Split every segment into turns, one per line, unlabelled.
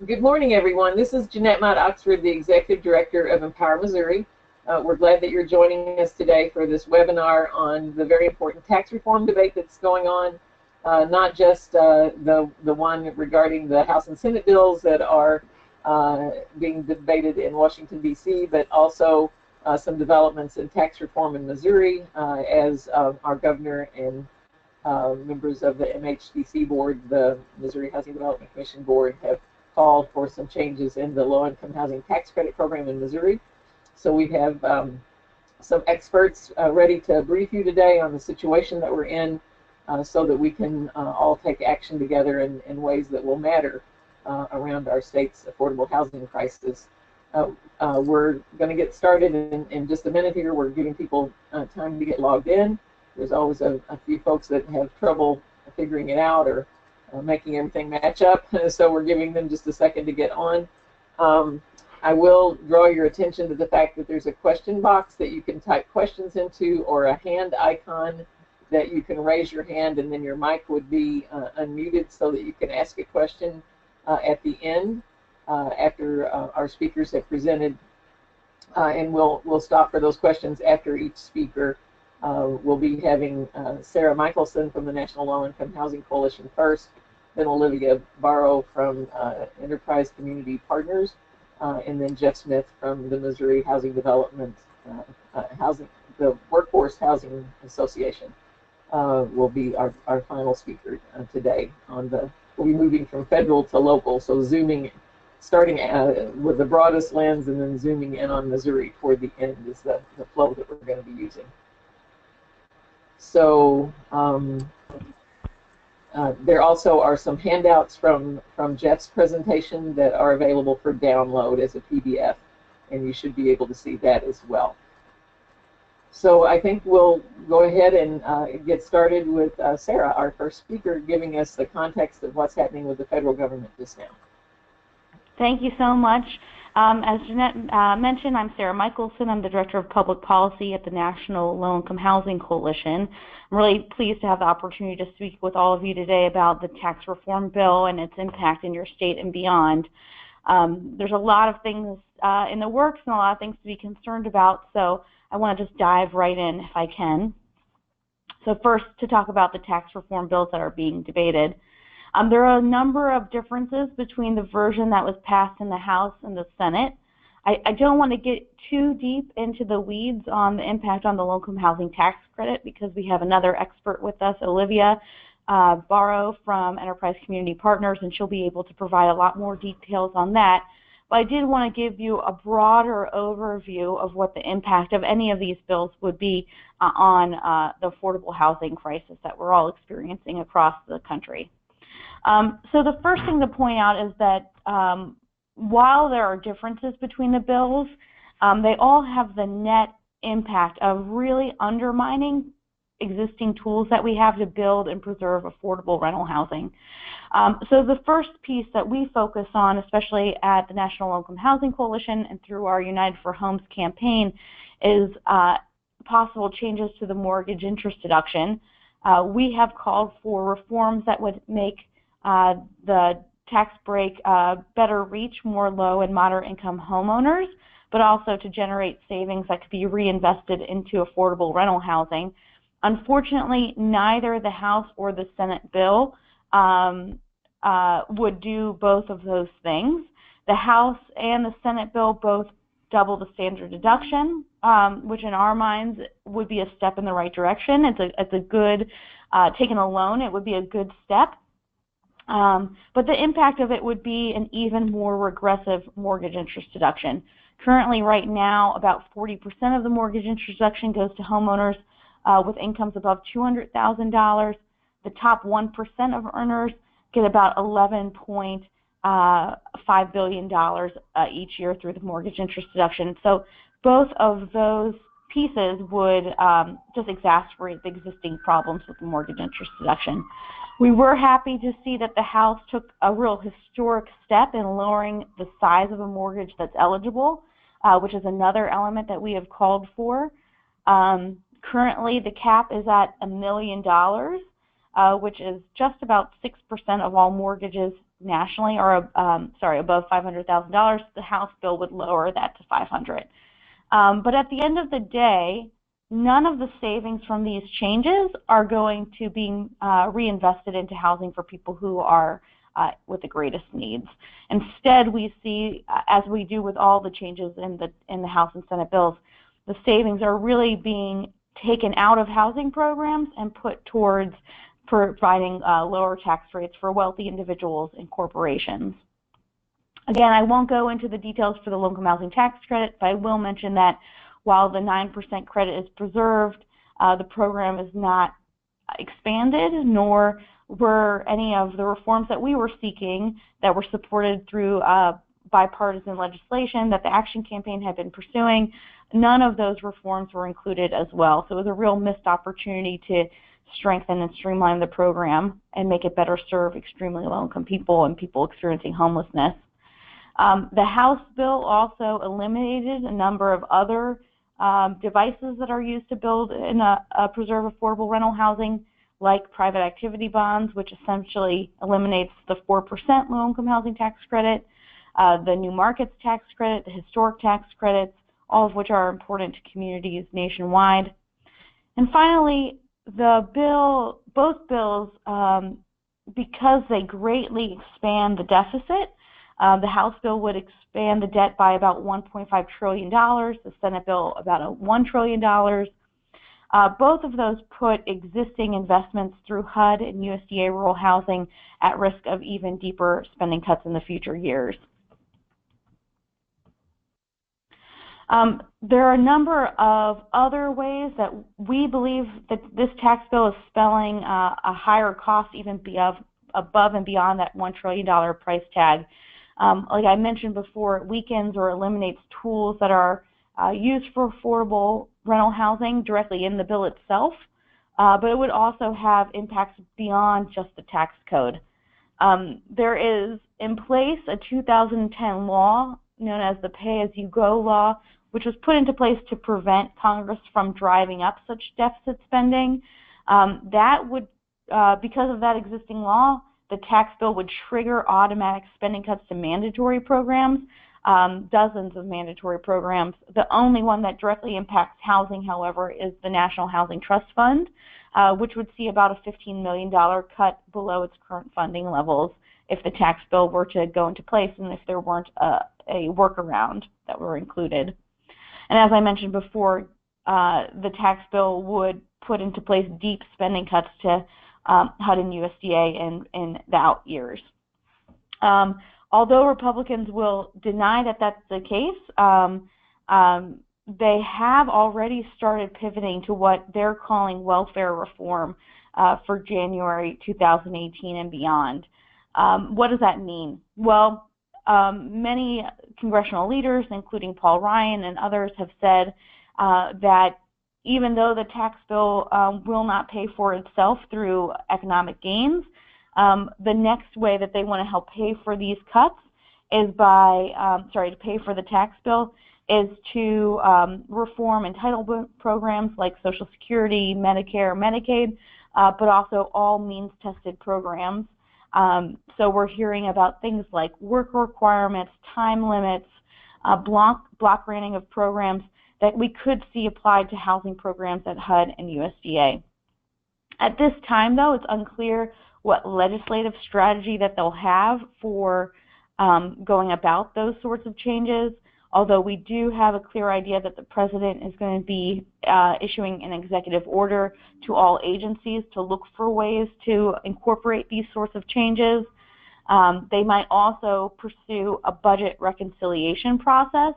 Good morning, everyone. This is Jeanette Mott Oxford, the Executive Director of Empower Missouri. We're glad that you're joining us today for this webinar on the very important tax reform debate that's going on, not just the one regarding the House and Senate bills that are being debated in Washington, D.C., but also some developments in tax reform in Missouri as our governor and members of the Mhdc board, the Missouri Housing Development Commission board, have called for some changes in the low-income housing tax credit program in Missouri. So we have some experts ready to brief you today on the situation that we're in so that we can all take action together in ways that will matter around our state's affordable housing crisis. We're going to get started in just a minute here. We're giving people time to get logged in. There's always a few folks that have trouble figuring it out or making everything match up, so we're giving them just a second to get on. I will draw your attention to the fact that there's a question box that you can type questions into, or a hand icon that you can raise your hand and then your mic would be unmuted so that you can ask a question at the end after our speakers have presented, and we'll stop for those questions after each speaker. We'll be having Sarah Michelson from the National Low Income Housing Coalition first, then Olivia Barrow from Enterprise Community Partners, and then Jeff Smith from the Missouri Housing Development, the Workforce Housing Association will be our final speaker today. We'll be moving from federal to local, so starting with the broadest lens and then zooming in on Missouri toward the end is the flow that we're going to be using. So there also are some handouts from Jeff's presentation that are available for download as a PDF, and you should be able to see that as well. So I think we'll go ahead and get started with Sarah, our first speaker, giving us the context of what's happening with the federal government just now.
Thank you so much. As Jeanette mentioned, I'm Sarah Michelson. I'm the Director of Public Policy at the National Low Income Housing Coalition. I'm really pleased to have the opportunity to speak with all of you today about the tax reform bill and its impact in your state and beyond. There's a lot of things in the works and a lot of things to be concerned about, so I want to just dive right in if I can. So first, to talk about the tax reform bills that are being debated. There are a number of differences between the version that was passed in the House and the Senate. I don't want to get too deep into the weeds on the impact on the low-income housing tax credit because we have another expert with us, Olivia Barrow from Enterprise Community Partners, and she'll be able to provide a lot more details on that. But I did want to give you a broader overview of what the impact of any of these bills would be on the affordable housing crisis that we're all experiencing across the country. So the first thing to point out is that while there are differences between the bills, they all have the net impact of really undermining existing tools that we have to build and preserve affordable rental housing. So the first piece that we focus on, especially at the National Low Income Housing Coalition and through our United for Homes campaign, is possible changes to the mortgage interest deduction. We have called for reforms that would make the tax break better reach more low and moderate income homeowners, but also to generate savings that could be reinvested into affordable rental housing. Unfortunately, neither the House or the Senate bill would do both of those things. The House and the Senate bill both double the standard deduction, which in our minds would be a step in the right direction. It's a good, taken alone, it would be a good step. But the impact of it would be an even more regressive mortgage interest deduction. Currently, right now, about 40% of the mortgage interest deduction goes to homeowners with incomes above $200,000. The top 1% of earners get about $11.5 billion each year through the mortgage interest deduction. So both of those pieces would just exacerbate the existing problems with the mortgage interest deduction. We were happy to see that the House took a real historic step in lowering the size of a mortgage that's eligible, which is another element that we have called for. Currently, the cap is at $1 million, which is just about 6% of all mortgages nationally are above $500,000, the House bill would lower that to $500,000. But at the end of the day, none of the savings from these changes are going to be reinvested into housing for people who are with the greatest needs. Instead, we see, as we do with all the changes in the House and Senate bills, the savings are really being taken out of housing programs and put towards providing lower tax rates for wealthy individuals and corporations. Again, I won't go into the details for the low-income housing tax credit, but I will mention that while the 9% credit is preserved, the program is not expanded, nor were any of the reforms that we were seeking that were supported through bipartisan legislation that the Action Campaign had been pursuing. None of those reforms were included as well. So it was a real missed opportunity to strengthen and streamline the program and make it better serve extremely low-income people and people experiencing homelessness. The House bill also eliminated a number of other devices that are used to build and preserve affordable rental housing, like private activity bonds, which essentially eliminates the 4% low-income housing tax credit, the new markets tax credit, the historic tax credits, all of which are important to communities nationwide. And finally, both bills, because they greatly expand the deficit, the House bill would expand the debt by about $1.5 trillion, the Senate bill about $1 trillion. Both of those put existing investments through HUD and USDA rural housing at risk of even deeper spending cuts in the future years. There are a number of other ways that we believe that this tax bill is spelling a higher cost even above and beyond that $1 trillion price tag. Like I mentioned before, it weakens or eliminates tools that are used for affordable rental housing directly in the bill itself, but it would also have impacts beyond just the tax code. There is in place a 2010 law known as the Pay-As-You-Go law, which was put into place to prevent Congress from driving up such deficit spending. That would, because of that existing law, the tax bill would trigger automatic spending cuts to mandatory programs, dozens of mandatory programs. The only one that directly impacts housing, however, is the National Housing Trust Fund, which would see about a $15 million cut below its current funding levels if the tax bill were to go into place and if there weren't a workaround that were included. And as I mentioned before, the tax bill would put into place deep spending cuts to HUD and USDA in the out years. Although Republicans will deny that that's the case, they have already started pivoting to what they're calling welfare reform for January 2018 and beyond. What does that mean? Well, many congressional leaders, including Paul Ryan and others, have said that even though the tax bill will not pay for itself through economic gains, the next way that they want to help pay for these cuts is by, to pay for the tax bill is to reform entitlement programs like Social Security, Medicare, Medicaid, but also all means-tested programs. So we're hearing about things like work requirements, time limits, block granting of programs that we could see applied to housing programs at HUD and USDA. At this time, though, it's unclear what legislative strategy that they'll have for going about those sorts of changes, although we do have a clear idea that the President is going to be issuing an executive order to all agencies to look for ways to incorporate these sorts of changes. They might also pursue a budget reconciliation process.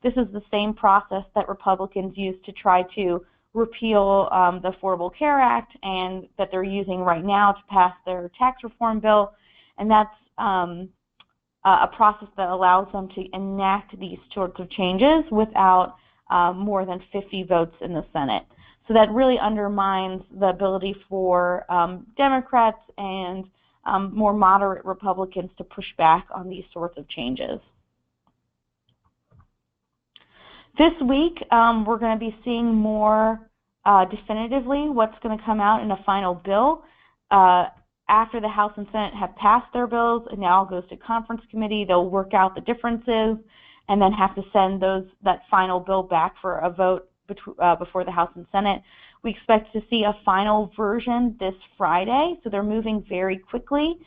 This is the same process that Republicans used to try to repeal the Affordable Care Act and that they're using right now to pass their tax reform bill, and that's a process that allows them to enact these sorts of changes without more than 50 votes in the Senate. So that really undermines the ability for Democrats and more moderate Republicans to push back on these sorts of changes. This week, we're going to be seeing more definitively what's going to come out in a final bill. after the House and Senate have passed their bills, it now goes to conference committee. They'll work out the differences and then have to send that final bill back for a vote before the House and Senate. We expect to see a final version this Friday, so they're moving very quickly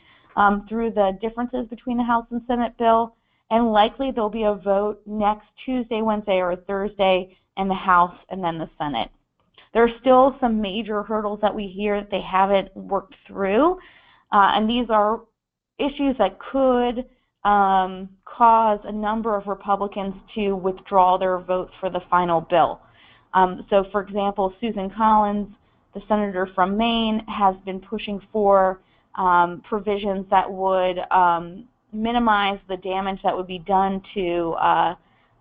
through the differences between the House and Senate bill, and likely there'll be a vote next Tuesday, Wednesday, or Thursday in the House and then the Senate. There are still some major hurdles that we hear that they haven't worked through, and these are issues that could cause a number of Republicans to withdraw their vote for the final bill. So, for example, Susan Collins, the senator from Maine, has been pushing for provisions that would minimize the damage that would be done to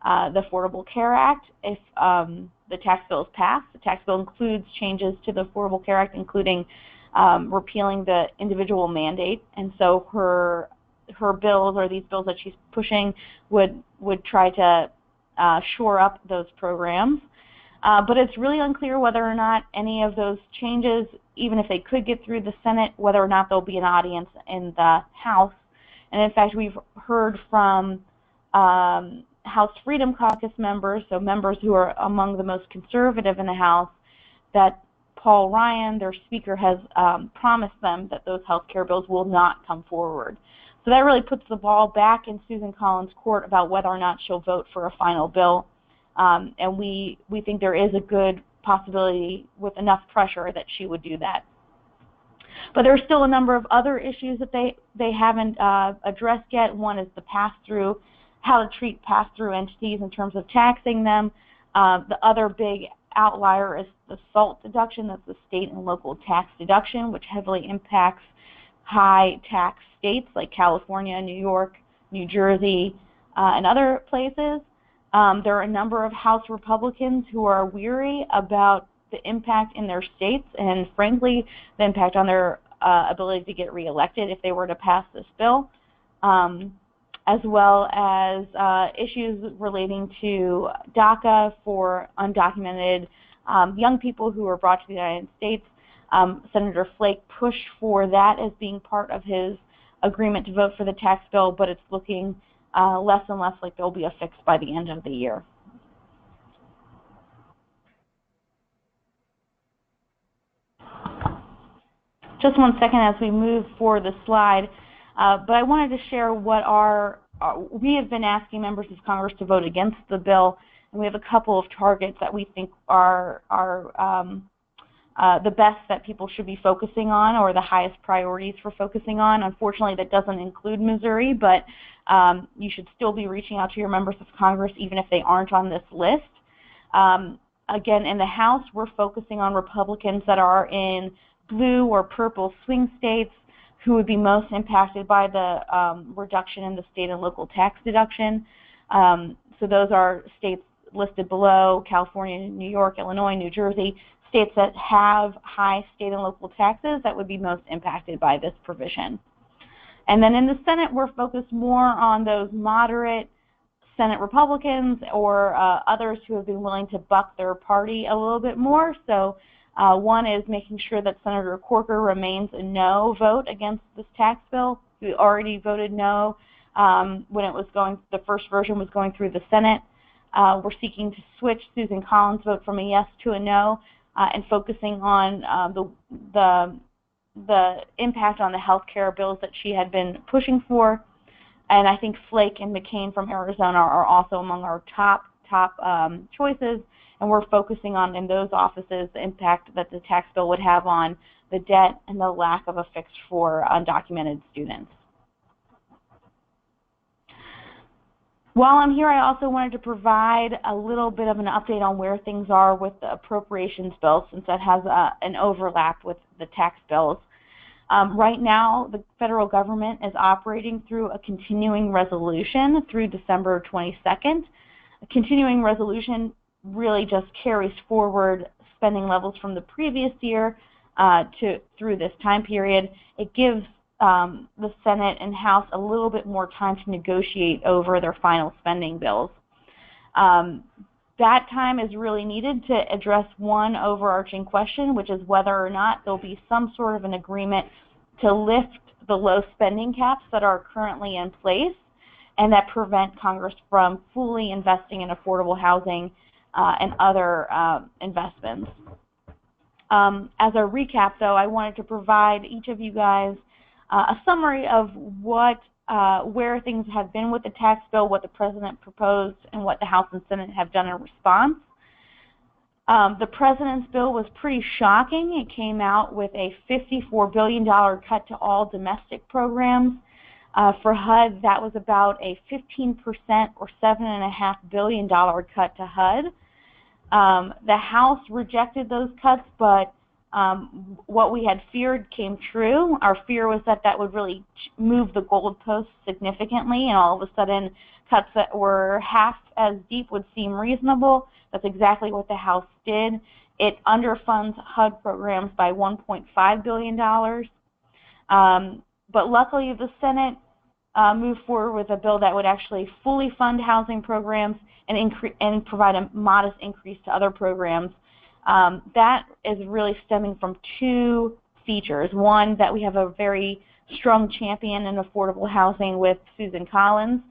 the Affordable Care Act if the tax bill is passed. The tax bill includes changes to the Affordable Care Act, including repealing the individual mandate, and so her bills, or these bills that she's pushing, would try to shore up those programs. But it's really unclear whether or not any of those changes, even if they could get through the Senate, whether or not there'll be an audience in the House. And in fact, we've heard from House Freedom Caucus members, so members who are among the most conservative in the House, that Paul Ryan, their speaker, has promised them that those health care bills will not come forward. So that really puts the ball back in Susan Collins' court about whether or not she'll vote for a final bill. And we think there is a good possibility with enough pressure that she would do that. But there are still a number of other issues that they haven't addressed yet. One is the pass-through, how to treat pass-through entities in terms of taxing them. The other big outlier is the SALT deduction. That's the state and local tax deduction, which heavily impacts high tax states like California, New York, New Jersey, and other places. There are a number of House Republicans who are weary about the impact in their states and, frankly, the impact on their ability to get reelected if they were to pass this bill, as well as issues relating to DACA for undocumented young people who were brought to the United States. Senator Flake pushed for that as being part of his agreement to vote for the tax bill, but it's looking less and less like there'll be a fix by the end of the year. Just one second as we move for the slide, but I wanted to share what we have been asking members of Congress to vote against the bill, and we have a couple of targets that we think are the best that people should be focusing on, or the highest priorities for focusing on. Unfortunately, that doesn't include Missouri, but you should still be reaching out to your members of Congress even if they aren't on this list. Again, in the House, we're focusing on Republicans that are in blue or purple swing states who would be most impacted by the reduction in the state and local tax deduction. So those are states listed below: California, New York, Illinois, New Jersey, states that have high state and local taxes that would be most impacted by this provision. And then in the Senate, we're focused more on those moderate Senate Republicans or others who have been willing to buck their party a little bit more. So one is making sure that Senator Corker remains a no vote against this tax bill. We already voted no when it was the first version was going through the Senate. We're seeking to switch Susan Collins' vote from a yes to a no, and focusing on the impact on the health care bills that she had been pushing for. And I think Flake and McCain from Arizona are also among our top choices, and we're focusing on, in those offices, the impact that the tax bill would have on the debt and the lack of a fix for undocumented students. While I'm here, I also wanted to provide a little bit of an update on where things are with the appropriations bill, since that has an overlap with the tax bills. Right now, the federal government is operating through a continuing resolution through December 22nd. A continuing resolution really just carries forward spending levels from the previous year through this time period. It gives the Senate and House a little bit more time to negotiate over their final spending bills. That time is really needed to address one overarching question, which is whether or not there'll be some sort of an agreement to lift the low spending caps that are currently in place and that prevent Congress from fully investing in affordable housing and other investments. As a recap, though, I wanted to provide each of you guys a summary of where things have been with the tax bill, what the President proposed, and what the House and Senate have done in response. The President's bill was pretty shocking. It came out with a $54 billion cut to all domestic programs. For HUD, that was about a 15% or $7.5 billion cut to HUD. The House rejected those cuts, but what we had feared came true. Our fear was that that would really move the goalposts significantly, and all of a sudden cuts that were half as deep would seem reasonable. That's exactly what the House did. It underfunds HUD programs by $1.5 billion. But luckily, the Senate moved forward with a bill that would actually fully fund housing programs and provide a modest increase to other programs. That is really stemming from two features. One, that we have a very strong champion in affordable housing with Susan Collins,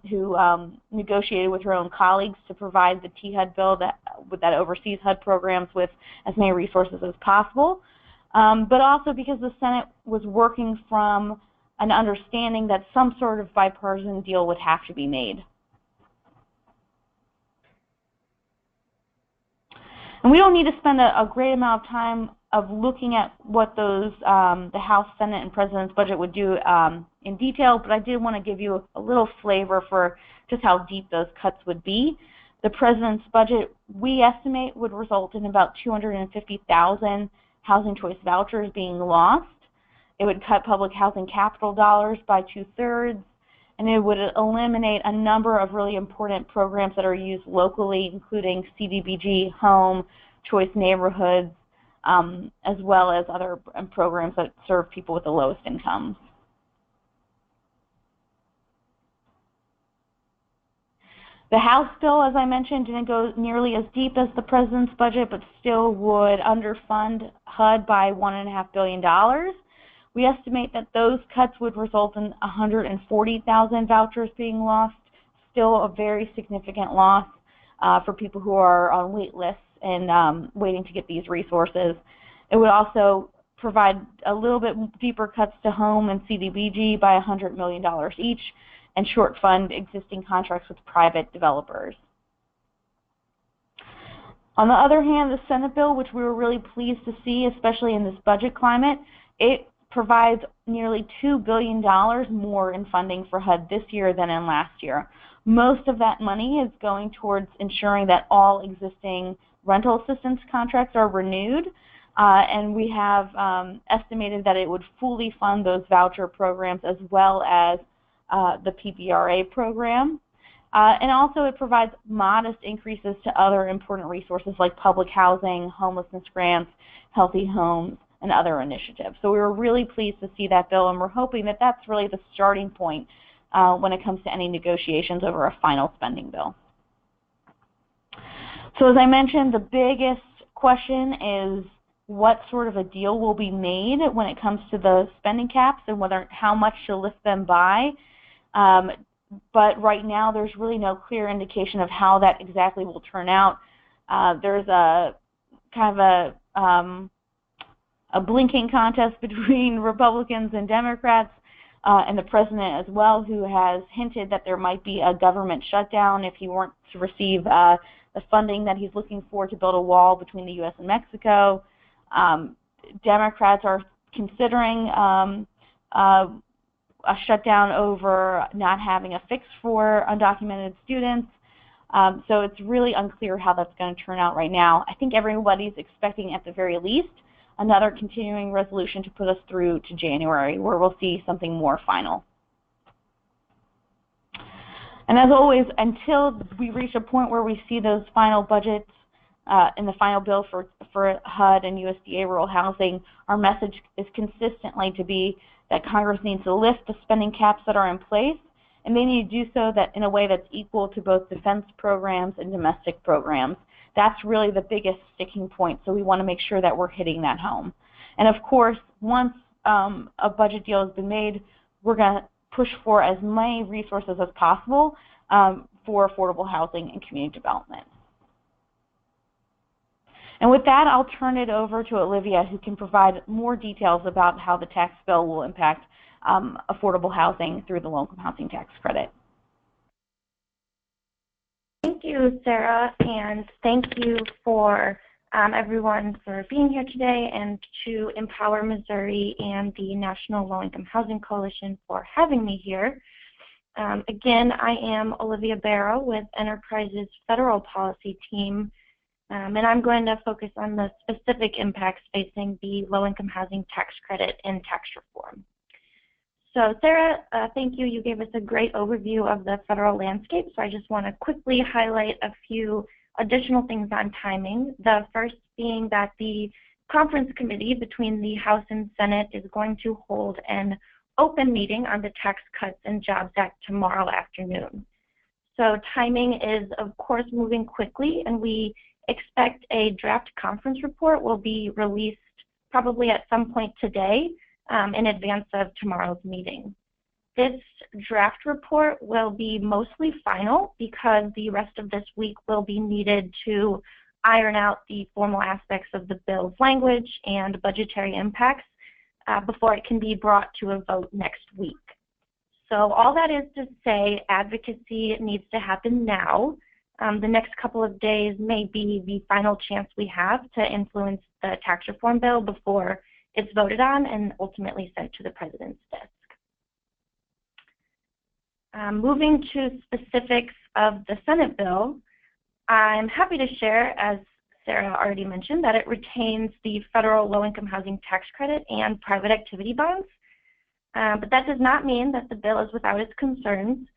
who negotiated with her own colleagues to provide the THUD bill that oversees HUD programs with as many resources as possible, but also because the Senate was working from an understanding that some sort of bipartisan deal would have to be made. And we don't need to spend a great amount of time of looking at what those the House, Senate, and President's budget would do in detail, but I did want to give you a little flavor for just how deep those cuts would be. The President's budget, we estimate, would result in about 250,000 housing choice vouchers being lost. It would cut public housing capital dollars by 2/3, and it would eliminate a number of really important programs that are used locally, including CDBG, home, choice neighborhoods, as well as other programs that serve people with the lowest incomes. The House bill, as I mentioned, didn't go nearly as deep as the President's budget, but still would underfund HUD by $1.5 billion. We estimate that those cuts would result in 140,000 vouchers being lost, still a very significant loss for people who are on wait lists and waiting to get these resources. It would also provide a little bit deeper cuts to home and CDBG by $100 million each, and short fund existing contracts with private developers. On the other hand, the Senate bill, which we were really pleased to see, especially in this budget climate, it provides nearly $2 billion more in funding for HUD this year than in last year. Most of that money is going towards ensuring that all existing rental assistance contracts are renewed, and we have estimated that it would fully fund those voucher programs as well as the PPRA program. And also it provides modest increases to other important resources like public housing, homelessness grants, healthy homes, and other initiatives. So we were really pleased to see that bill, and we're hoping that that's really the starting point when it comes to any negotiations over a final spending bill. So as I mentioned, the biggest question is what sort of a deal will be made when it comes to the spending caps and how much to lift them by. But right now there's really no clear indication of how that exactly will turn out. There's a kind of a blinking contest between Republicans and Democrats, and the President as well, who has hinted that there might be a government shutdown if he weren't to receive the funding that he's looking for to build a wall between the U.S. and Mexico. Democrats are considering a shutdown over not having a fix for undocumented students. So it's really unclear how that's going to turn out right now. I think everybody's expecting at the very least another continuing resolution to put us through to January, where we'll see something more final. And as always, until we reach a point where we see those final budgets in the final bill for HUD and USDA rural housing, our message is consistently to be that Congress needs to lift the spending caps that are in place, and they need to do so that in a way that's equal to both defense programs and domestic programs. That's really the biggest sticking point, so we want to make sure that we're hitting that home. And of course, once a budget deal has been made, we're going to push for as many resources as possible for affordable housing and community development. And with that, I'll turn it over to Olivia, who can provide more details about how the tax bill will impact affordable housing through the low-income housing tax credit.
Thank you, Sarah, and thank you for everyone for being here today, and to Empower Missouri and the National Low-Income Housing Coalition for having me here. Again, I am Olivia Barrow with Enterprise's Federal Policy Team, and I'm going to focus on the specific impacts facing the low-income housing tax credit and tax reform. So Sarah, thank you. You gave us a great overview of the federal landscape, so I just want to quickly highlight a few additional things on timing. The first being that the conference committee between the House and Senate is going to hold an open meeting on the Tax Cuts and Jobs Act tomorrow afternoon. So timing is, of course, moving quickly, and we expect a draft conference report will be released probably at some point today in advance of tomorrow's meeting. This draft report will be mostly final because the rest of this week will be needed to iron out the formal aspects of the bill's language and budgetary impacts before it can be brought to a vote next week. So all that is to say, advocacy needs to happen now. The next couple of days may be the final chance we have to influence the tax reform bill before it's voted on and ultimately sent to the president's desk. Moving to specifics of the Senate bill, I'm happy to share, as Sarah already mentioned, that it retains the federal low-income housing tax credit and private activity bonds. But that does not mean that the bill is without its concerns.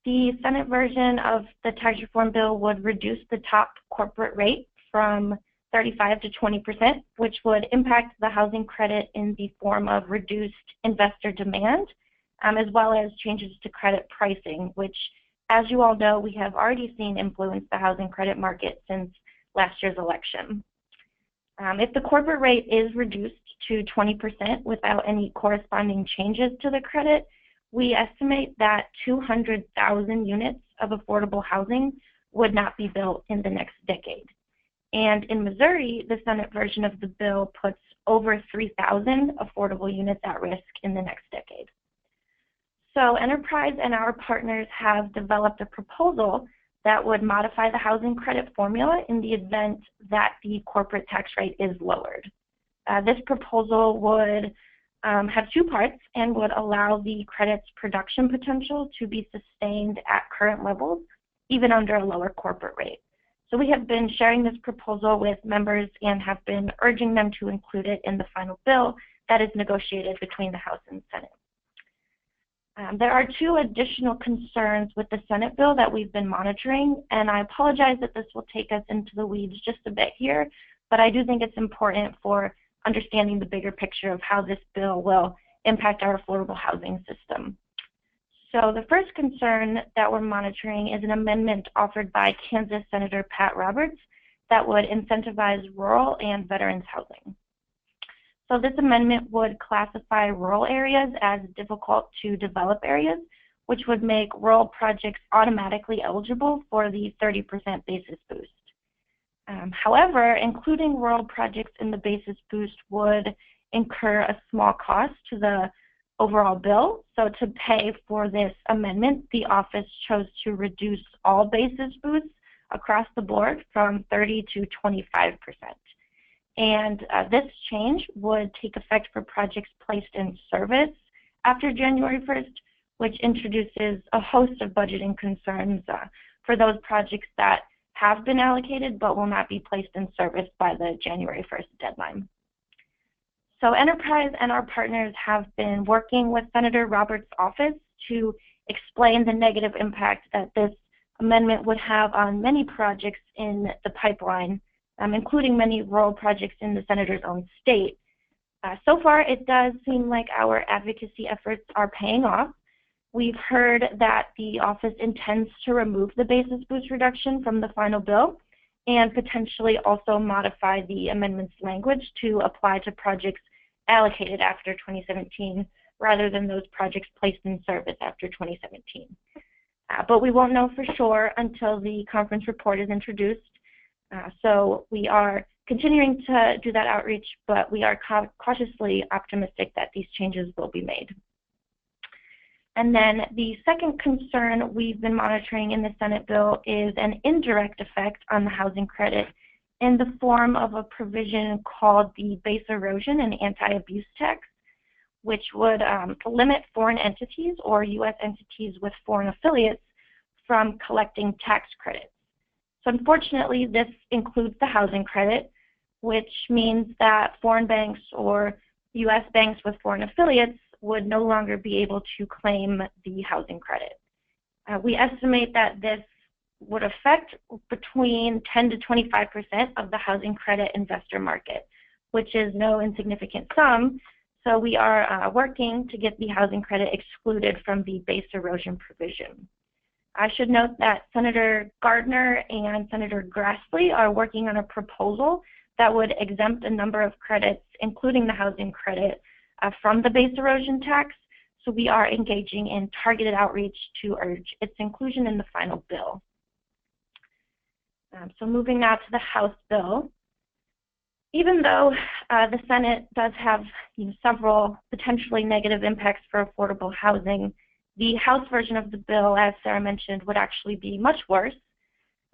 The Senate version of the tax reform bill would reduce the top corporate rate from 35 to 20%, which would impact the housing credit in the form of reduced investor demand, as well as changes to credit pricing, which, as you all know, we have already seen influence the housing credit market since last year's election. If the corporate rate is reduced to 20% without any corresponding changes to the credit, we estimate that 200,000 units of affordable housing would not be built in the next decade. And in Missouri, the Senate version of the bill puts over 3,000 affordable units at risk in the next decade. So Enterprise and our partners have developed a proposal that would modify the housing credit formula in the event that the corporate tax rate is lowered. This proposal would have two parts and would allow the credit's production potential to be sustained at current levels, even under a lower corporate rate. So we have been sharing this proposal with members and have been urging them to include it in the final bill that is negotiated between the House and Senate. There are two additional concerns with the Senate bill that we've been monitoring, and I apologize that this will take us into the weeds just a bit here, but I do think it's important for understanding the bigger picture of how this bill will impact our affordable housing system. So the first concern that we're monitoring is an amendment offered by Kansas Senator Pat Roberts that would incentivize rural and veterans housing. So this amendment would classify rural areas as difficult to develop areas, which would make rural projects automatically eligible for the 30% basis boost. However, including rural projects in the basis boost would incur a small cost to the overall bill. So to pay for this amendment, the office chose to reduce all basis boosts across the board from 30 to 25%. And this change would take effect for projects placed in service after January 1st, which introduces a host of budgeting concerns for those projects that have been allocated but will not be placed in service by the January 1st deadline. So Enterprise and our partners have been working with Senator Roberts' office to explain the negative impact that this amendment would have on many projects in the pipeline, including many rural projects in the Senator's own state. So far, it does seem like our advocacy efforts are paying off. We've heard that the office intends to remove the basis boost reduction from the final bill and potentially also modify the amendment's language to apply to projects allocated after 2017 rather than those projects placed in service after 2017. But we won't know for sure until the conference report is introduced. So we are continuing to do that outreach, but we are cautiously optimistic that these changes will be made. And then the second concern we've been monitoring in the Senate bill is an indirect effect on the housing credit in the form of a provision called the base erosion and anti-abuse tax, which would limit foreign entities or U.S. entities with foreign affiliates from collecting tax credits. So unfortunately, this includes the housing credit, which means that foreign banks or U.S. banks with foreign affiliates would no longer be able to claim the housing credit. We estimate that this would affect between 10 to 25% of the housing credit investor market, which is no insignificant sum. So we are working to get the housing credit excluded from the base erosion provision. I should note that Senator Gardner and Senator Grassley are working on a proposal that would exempt a number of credits, including the housing credit, from the base erosion tax. So we are engaging in targeted outreach to urge its inclusion in the final bill. So moving now to the House bill. Even though the Senate does have several potentially negative impacts for affordable housing, the House version of the bill, as Sarah mentioned, would actually be much worse.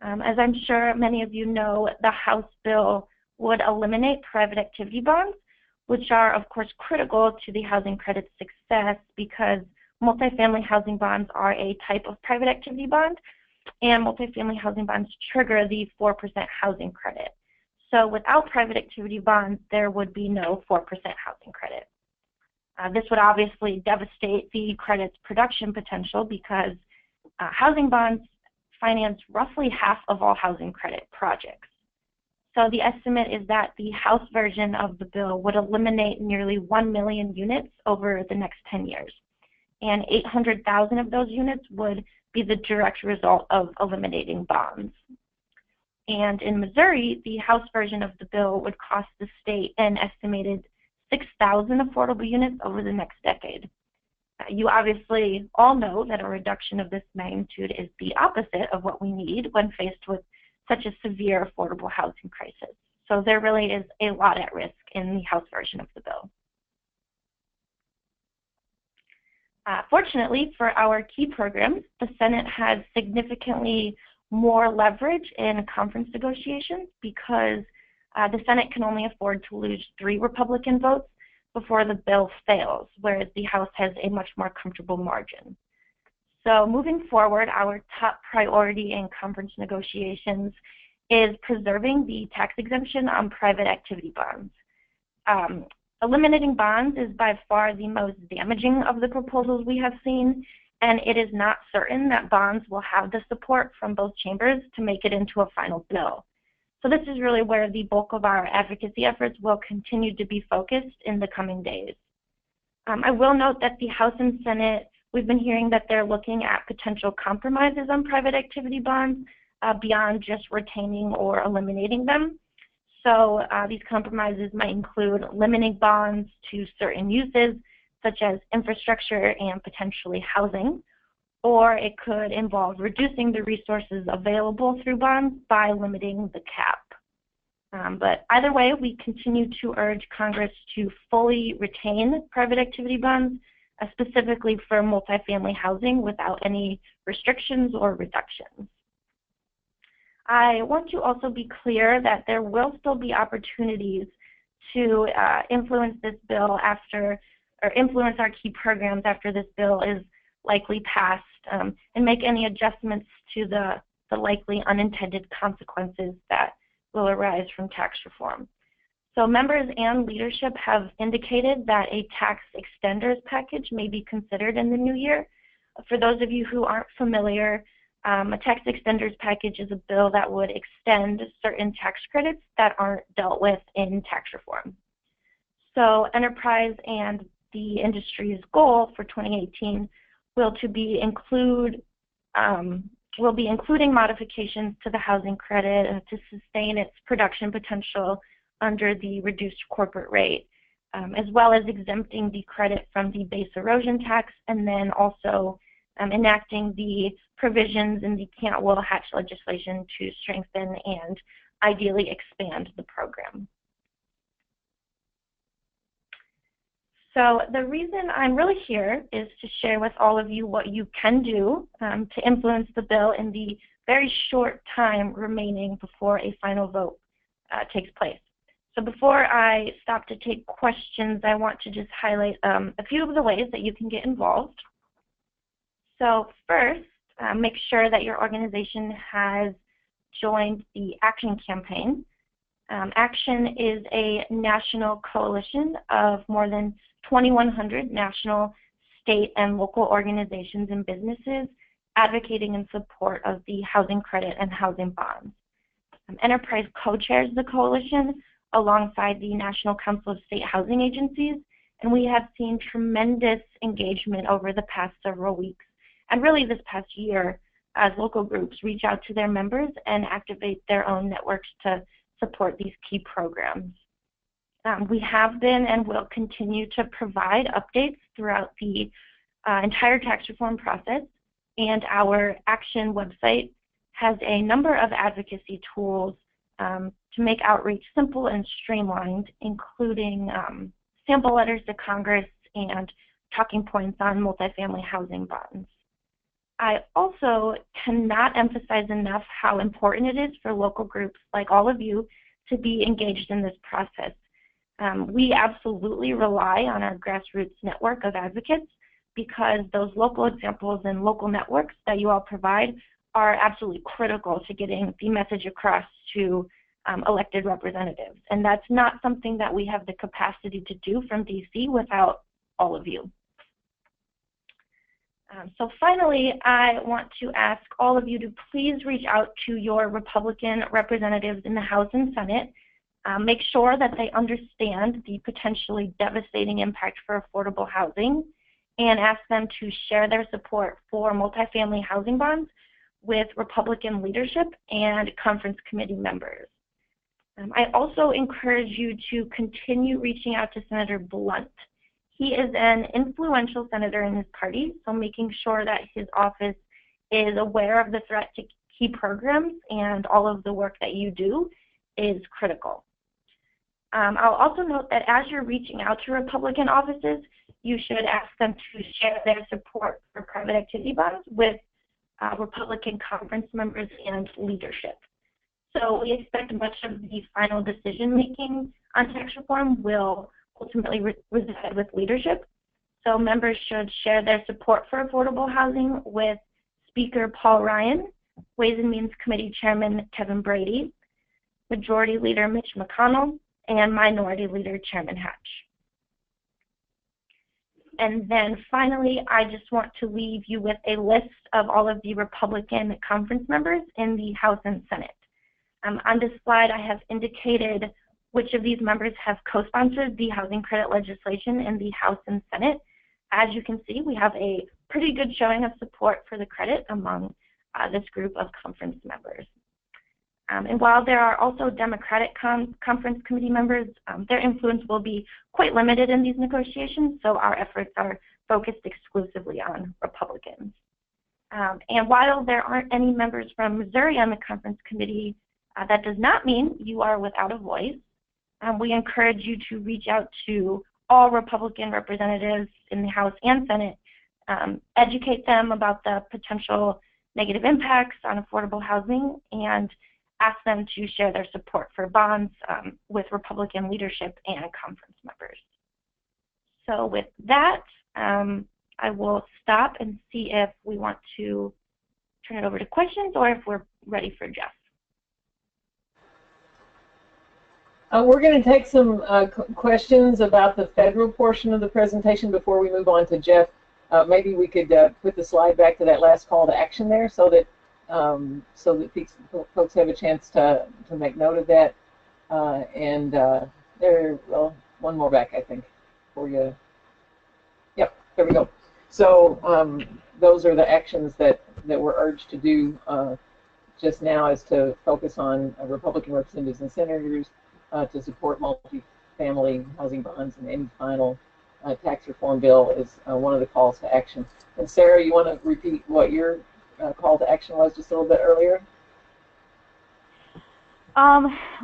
As I'm sure many of you know, the House bill would eliminate private activity bonds, which are, of course, critical to the housing credit's success because multifamily housing bonds are a type of private activity bond, and multifamily housing bonds trigger the 4% housing credit. So without private activity bonds, there would be no 4% housing credit. This would obviously devastate the credit's production potential because housing bonds finance roughly half of all housing credit projects. So the estimate is that the House version of the bill would eliminate nearly 1 million units over the next 10 years. And 800,000 of those units would be the direct result of eliminating bonds. And in Missouri, the House version of the bill would cost the state an estimated 6,000 affordable units over the next decade. You obviously all know that a reduction of this magnitude is the opposite of what we need when faced with such a severe affordable housing crisis. So there really is a lot at risk in the House version of the bill. Fortunately for our key programs, the Senate has significantly more leverage in conference negotiations because the Senate can only afford to lose 3 Republican votes before the bill fails, whereas the House has a much more comfortable margin. So moving forward, our top priority in conference negotiations is preserving the tax exemption on private activity bonds. Eliminating bonds is by far the most damaging of the proposals we have seen, and it is not certain that bonds will have the support from both chambers to make it into a final bill. So this is really where the bulk of our advocacy efforts will continue to be focused in the coming days. I will note that the House and Senate, we've been hearing that they're looking at potential compromises on private activity bonds beyond just retaining or eliminating them. So these compromises might include limiting bonds to certain uses, such as infrastructure and potentially housing, or it could involve reducing the resources available through bonds by limiting the cap. But either way, we continue to urge Congress to fully retain private activity bonds, specifically for multifamily housing without any restrictions or reductions. I want to also be clear that there will still be opportunities to influence this bill after, or influence our key programs after this bill is likely passed, and make any adjustments to the likely unintended consequences that will arise from tax reform. So members and leadership have indicated that a tax extenders package may be considered in the new year. For those of you who aren't familiar, a tax extenders package is a bill that would extend certain tax credits that aren't dealt with in tax reform. So enterprise and the industry's goal for 2018 will be including modifications to the housing credit to sustain its production potential under the reduced corporate rate, as well as exempting the credit from the base erosion tax, and then also enacting the provisions in the Cantwell-Hatch legislation to strengthen and ideally expand the program. So the reason I'm really here is to share with all of you what you can do to influence the bill in the very short time remaining before a final vote takes place. So before I stop to take questions, I want to just highlight a few of the ways that you can get involved. So first, make sure that your organization has joined the Action campaign. Action is a national coalition of more than 2,100 national, state, and local organizations and businesses advocating in support of the housing credit and housing bonds. Enterprise co-chairs the coalition alongside the National Council of State Housing Agencies, and we have seen tremendous engagement over the past several weeks, and really this past year, as local groups reach out to their members and activate their own networks to support these key programs. We have been and will continue to provide updates throughout the entire tax reform process, and our Action website has a number of advocacy tools to make outreach simple and streamlined, including sample letters to Congress and talking points on multifamily housing bonds. I also cannot emphasize enough how important it is for local groups like all of you to be engaged in this process. We absolutely rely on our grassroots network of advocates because those local examples and local networks that you all provide are absolutely critical to getting the message across to elected representatives. And that's not something that we have the capacity to do from DC without all of you. So finally, I want to ask all of you to please reach out to your Republican representatives in the House and Senate. Make sure that they understand the potentially devastating impact for affordable housing, and ask them to share their support for multifamily housing bonds with Republican leadership and conference committee members. I also encourage you to continue reaching out to Senator Blunt. He is an influential senator in his party, so making sure that his office is aware of the threat to key programs and all of the work that you do is critical. I'll also note that as you're reaching out to Republican offices, you should ask them to share their support for private activity bonds with Republican conference members and leadership. So we expect much of the final decision-making on tax reform will ultimately reside with leadership. So members should share their support for affordable housing with Speaker Paul Ryan, Ways and Means Committee Chairman Kevin Brady, Majority Leader Mitch McConnell, and Minority Leader Chairman Hatch. And then finally, I just want to leave you with a list of all of the Republican conference members in the House and Senate. On this slide, I have indicated which of these members have co-sponsored the housing credit legislation in the House and Senate. As you can see, we have a pretty good showing of support for the credit among this group of conference members. And while there are also Democratic conference committee members, their influence will be quite limited in these negotiations, so our efforts are focused exclusively on Republicans. And while there aren't any members from Missouri on the conference committee, that does not mean you are without a voice. We encourage you to reach out to all Republican representatives in the House and Senate, educate them about the potential negative impacts on affordable housing, and ask them to share their support for bonds with Republican leadership and conference members. So with that, I will stop and see if we want to turn it over to questions or if we're ready for Jeff.
We're going to take some questions about the federal portion of the presentation before we move on to Jeff. Maybe we could put the slide back to that last call to action there so that folks have a chance to make note of that. Well, one more back, I think, for you. Yep, there we go. So those are the actions that we're urged to do just now, is to focus on Republican representatives and senators to support family housing bonds and any final tax reform bill is one of the calls to action. And Sarah, you want to repeat what your call to action was just a little bit earlier?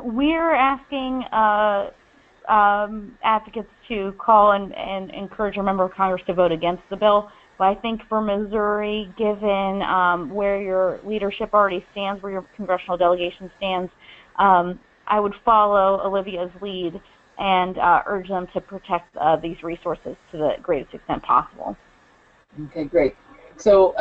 We're asking advocates to call and encourage a member of Congress to vote against the bill. But I think for Missouri, given where your leadership already stands, where your congressional delegation stands, I would follow Olivia's lead and urge them to protect these resources to the greatest extent possible.
Okay, great. So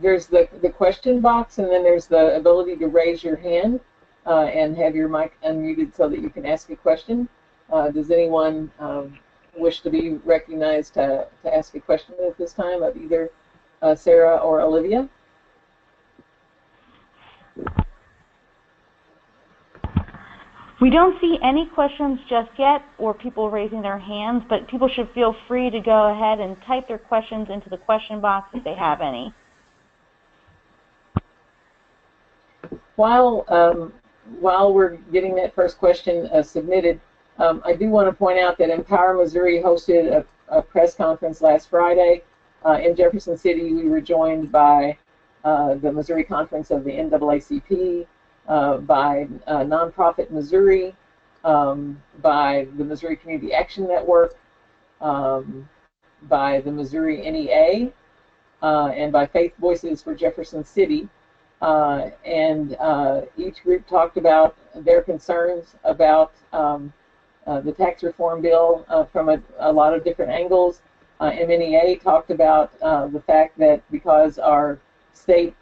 there's the question box, and then there's the ability to raise your hand and have your mic unmuted so that you can ask a question. Does anyone wish to be recognized to ask a question at this time of either Sarah or Olivia?
We don't see any questions just yet or people raising their hands, but people should feel free to go ahead and type their questions into the question box if they have any. While
we're getting that first question submitted, I do want to point out that Empower Missouri hosted a press conference last Friday. In Jefferson City, we were joined by the Missouri Conference of the NAACP, by Nonprofit Missouri, by the Missouri Community Action Network, by the Missouri NEA, and by Faith Voices for Jefferson City. And each group talked about their concerns about the tax reform bill from a lot of different angles. MNEA talked about the fact that because our state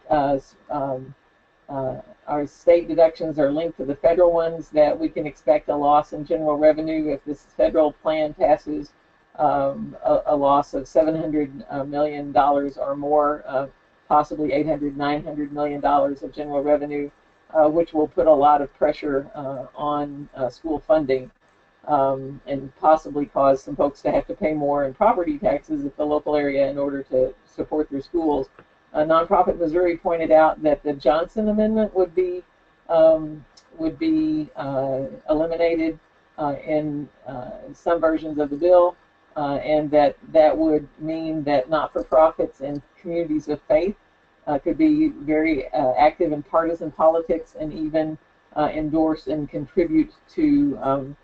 deductions are linked to the federal ones, that we can expect a loss in general revenue if this federal plan passes, a loss of $700 million or more, possibly $800, $900 million of general revenue, which will put a lot of pressure on school funding and possibly cause some folks to have to pay more in property taxes at the local area in order to support their schools. Nonprofit Missouri pointed out that the Johnson Amendment would be eliminated in some versions of the bill, and that would mean that not-for-profits and communities of faith could be very active in partisan politics and even endorse and contribute to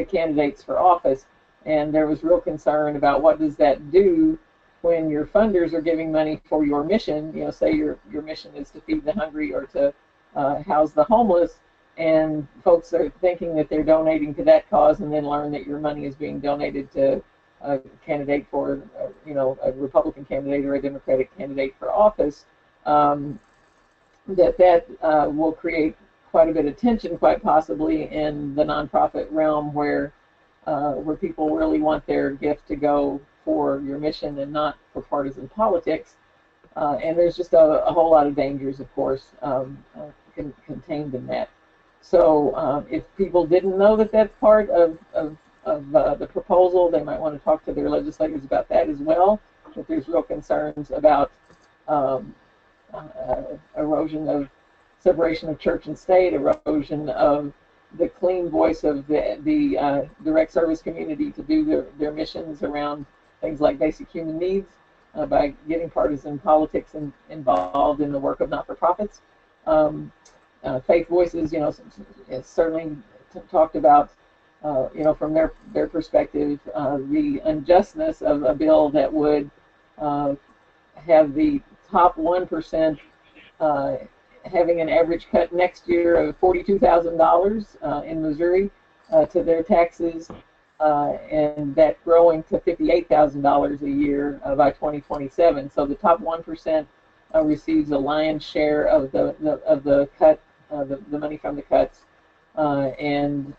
candidates for office. And there was real concern about what does that do when your funders are giving money for your mission. You know, say your mission is to feed the hungry or to house the homeless, and folks are thinking that they're donating to that cause, and then learn that your money is being donated to a candidate for, a Republican candidate or a Democratic candidate for office. That will create quite a bit of tension, quite possibly, in the nonprofit realm, where people really want their gift to go for your mission and not for partisan politics. And there's just a whole lot of dangers, of course, contained in that. So if people didn't know that that's part of the proposal, they might want to talk to their legislators about that as well. If there's real concerns about erosion of separation of church and state, erosion of the clean voice of the direct service community to do their missions around things like basic human needs by getting partisan politics involved in the work of not-for-profits. Faith Voices, certainly talked about, from their perspective, the unjustness of a bill that would have the top 1% having an average cut next year of $42,000 in Missouri to their taxes, and that growing to $58,000 a year by 2027. So the top 1% receives a lion's share of the cut, the money from the cuts. And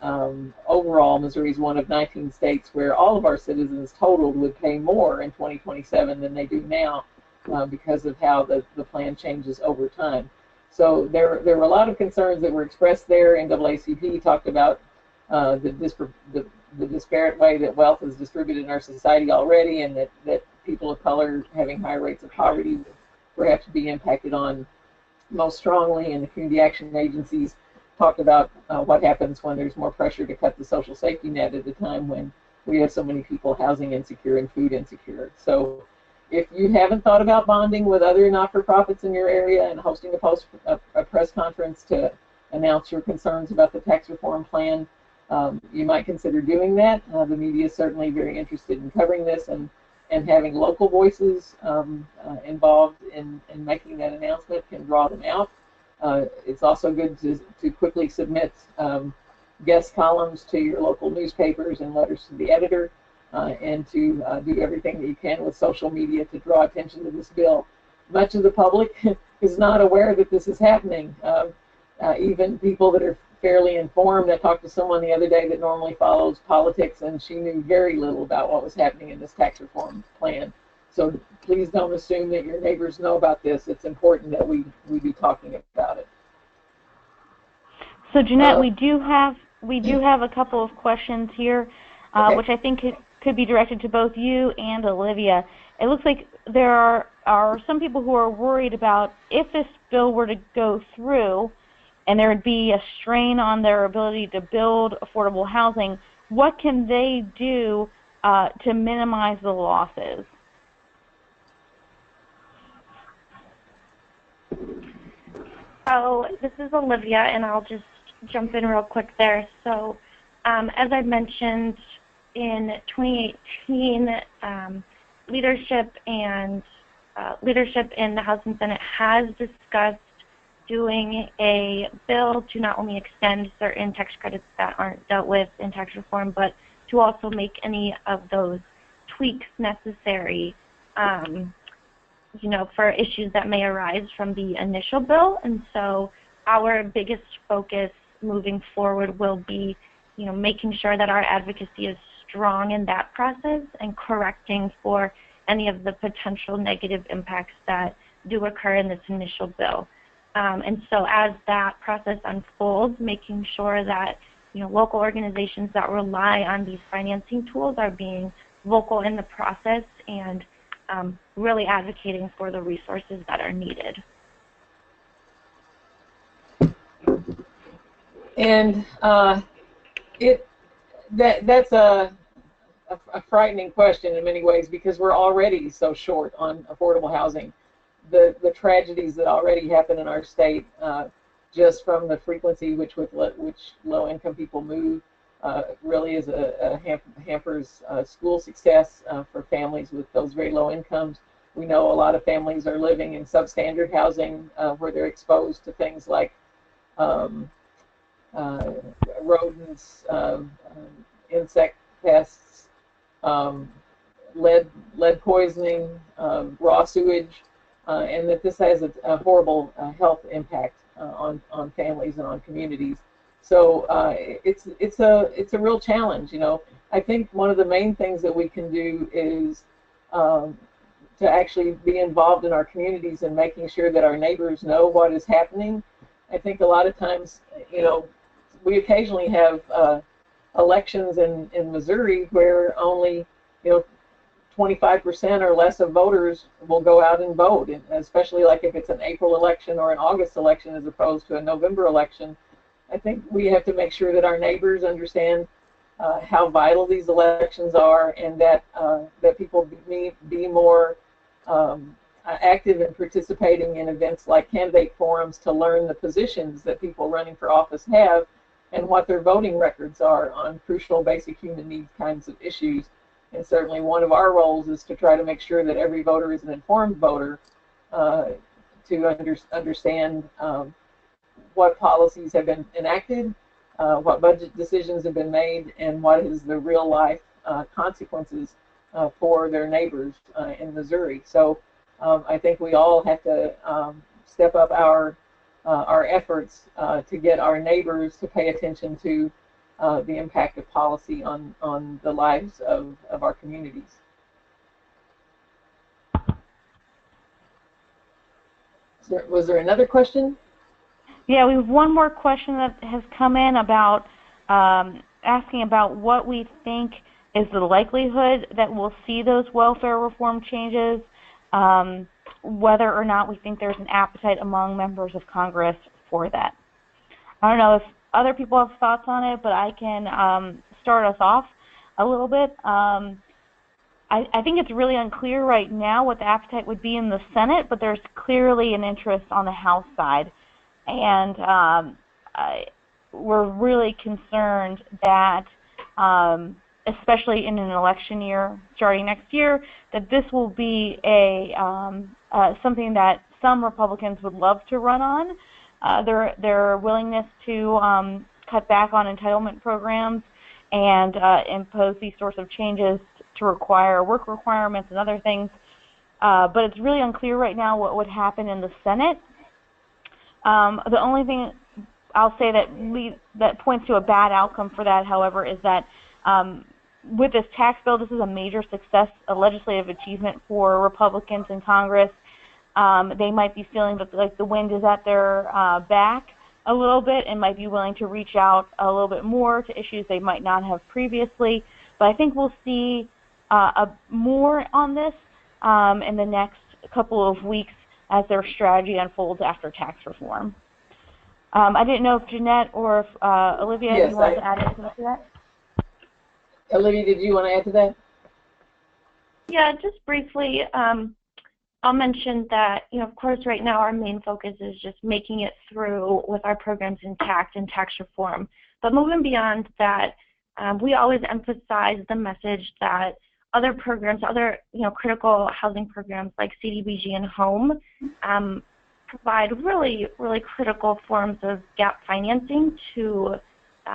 overall, Missouri is one of 19 states where all of our citizens totaled would pay more in 2027 than they do now because of how the plan changes over time. So there were a lot of concerns that were expressed there. NAACP talked about the disparate way that wealth is distributed in our society already, and that people of color having high rates of poverty would perhaps be impacted on most strongly, and the community action agencies talked about what happens when there's more pressure to cut the social safety net at a time when we have so many people housing insecure and food insecure. So if you haven't thought about bonding with other not-for-profits in your area and hosting a press conference to announce your concerns about the tax reform plan, you might consider doing that. The media is certainly very interested in covering this, and having local voices involved in making that announcement can draw them out. It's also good to quickly submit guest columns to your local newspapers and letters to the editor, and to do everything that you can with social media to draw attention to this bill. Much of the public is not aware that this is happening. Even people that are fairly informed. I talked to someone the other day that normally follows politics, and she knew very little about what was happening in this tax reform plan. So please don't assume that your neighbors know about this. It's important that we be talking about it.
So Jeanette, we do have a couple of questions here,
okay,
which I think could be directed to both you and Olivia. It looks like there are some people who are worried about if this bill were to go through and there would be a strain on their ability to build affordable housing, what can they do to minimize the losses?
So this is Olivia, and I'll just jump in real quick there. So as I mentioned, in 2018, leadership in the House and Senate has discussed doing a bill to not only extend certain tax credits that aren't dealt with in tax reform, but to also make any of those tweaks necessary, for issues that may arise from the initial bill. And so our biggest focus moving forward will be, making sure that our advocacy is strong in that process and correcting for any of the potential negative impacts that do occur in this initial bill. And so as that process unfolds, making sure that local organizations that rely on these financing tools are being vocal in the process and really advocating for the resources that are needed.
And that's a frightening question in many ways, because we're already so short on affordable housing. The tragedies that already happen in our state, just from the frequency which low-income people move, really is hampers school success for families with those very low incomes. We know a lot of families are living in substandard housing where they're exposed to things like rodents, insect pests, lead poisoning, raw sewage, and that this has a horrible health impact on families and on communities. So it's a real challenge. I think one of the main things that we can do is to actually be involved in our communities and making sure that our neighbors know what is happening. I think a lot of times, we occasionally have elections in Missouri where only 25% or less of voters will go out and vote, and especially like if it's an April election or an August election as opposed to a November election. I think we have to make sure that our neighbors understand how vital these elections are, and that people be more active in participating in events like candidate forums to learn the positions that people running for office have and what their voting records are on crucial basic human needs kinds of issues. And certainly one of our roles is to try to make sure that every voter is an informed voter to understand what policies have been enacted, what budget decisions have been made, and what is the real life consequences for their neighbors in Missouri. So I think we all have to step up our efforts to get our neighbors to pay attention to the impact of policy on the lives of our communities. Was there another question?
Yeah, we have one more question that has come in about asking about what we think is the likelihood that we'll see those welfare reform changes, whether or not we think there's an appetite among members of Congress for that. I don't know if other people have thoughts on it, but I can start us off a little bit. I think it's really unclear right now what the appetite would be in the Senate, but there's clearly an interest on the House side. And we're really concerned that, especially in an election year starting next year, that this will be something that some Republicans would love to run on. Their willingness to cut back on entitlement programs and impose these sorts of changes to require work requirements and other things. But it's really unclear right now what would happen in the Senate. The only thing I'll say that points to a bad outcome for that, however, is that with this tax bill, this is a major success, a legislative achievement for Republicans in Congress. They might be feeling that like the wind is at their back a little bit and might be willing to reach out a little bit more to issues they might not have previously. But I think we'll see more on this in the next couple of weeks as their strategy unfolds after tax reform. I didn't know if Jeanette or if Olivia,
yes,
you wanted to add anything to that?
Olivia, did you want to add to that?
Yeah, just briefly, I'll mention that, of course, right now our main focus is just making it through with our programs intact and tax reform. But moving beyond that, we always emphasize the message that other programs, other critical housing programs like CDBG and Home provide really, really critical forms of gap financing to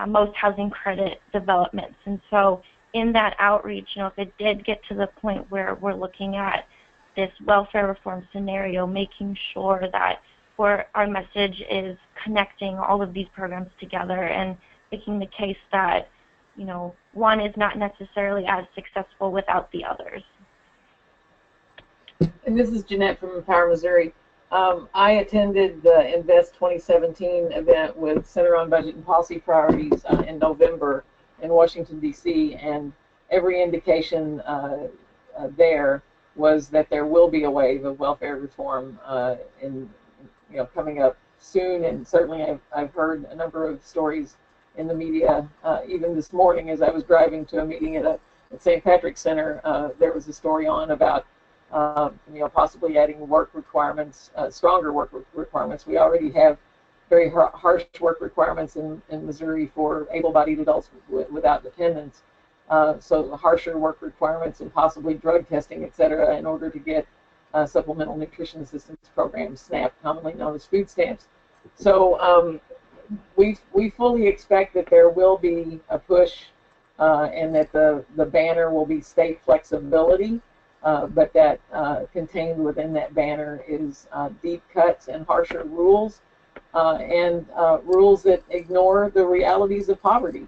most housing credit developments. And so in that outreach, if it did get to the point where we're looking at this welfare reform scenario, making sure that our message is connecting all of these programs together and making the case that one is not necessarily as successful without the others.
And this is Jeanette from Empower Missouri. I attended the Invest 2017 event with Center on Budget and Policy Priorities in November in Washington, D.C., and every indication there was that there will be a wave of welfare reform coming up soon. And certainly I've heard a number of stories in the media. Even this morning as I was driving to a meeting at St. Patrick's Center, there was a story on about possibly adding work requirements, stronger work requirements. We already have very harsh work requirements in Missouri for able-bodied adults without dependents. So harsher work requirements and possibly drug testing, et cetera, in order to get supplemental nutrition assistance programs, SNAP, commonly known as food stamps. So we fully expect that there will be a push and that the banner will be state flexibility, but that contained within that banner is deep cuts and harsher rules and rules that ignore the realities of poverty.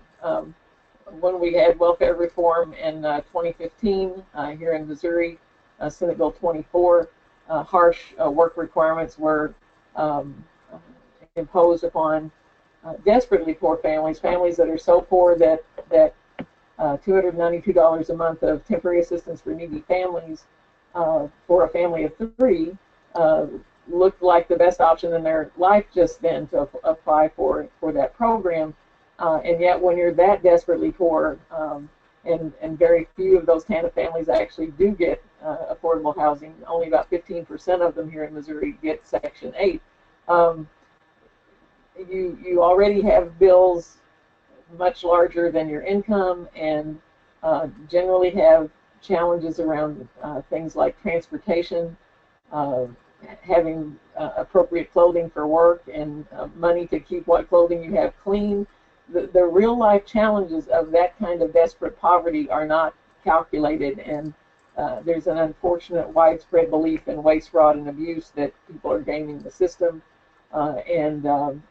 When we had welfare reform in 2015 here in Missouri, Senate Bill 24, harsh work requirements were imposed upon desperately poor families that are so poor that $292 a month of temporary assistance for needy families for a family of 3 looked like the best option in their life just then to apply for that program. And yet when you're that desperately poor, and very few of those kind of families actually do get affordable housing, only about 15% of them here in Missouri get Section 8. You already have bills much larger than your income and generally have challenges around things like transportation, having appropriate clothing for work, and money to keep what clothing you have clean. The real life challenges of that kind of desperate poverty are not calculated, and there's an unfortunate widespread belief in waste, fraud, and abuse that people are gaming the system, and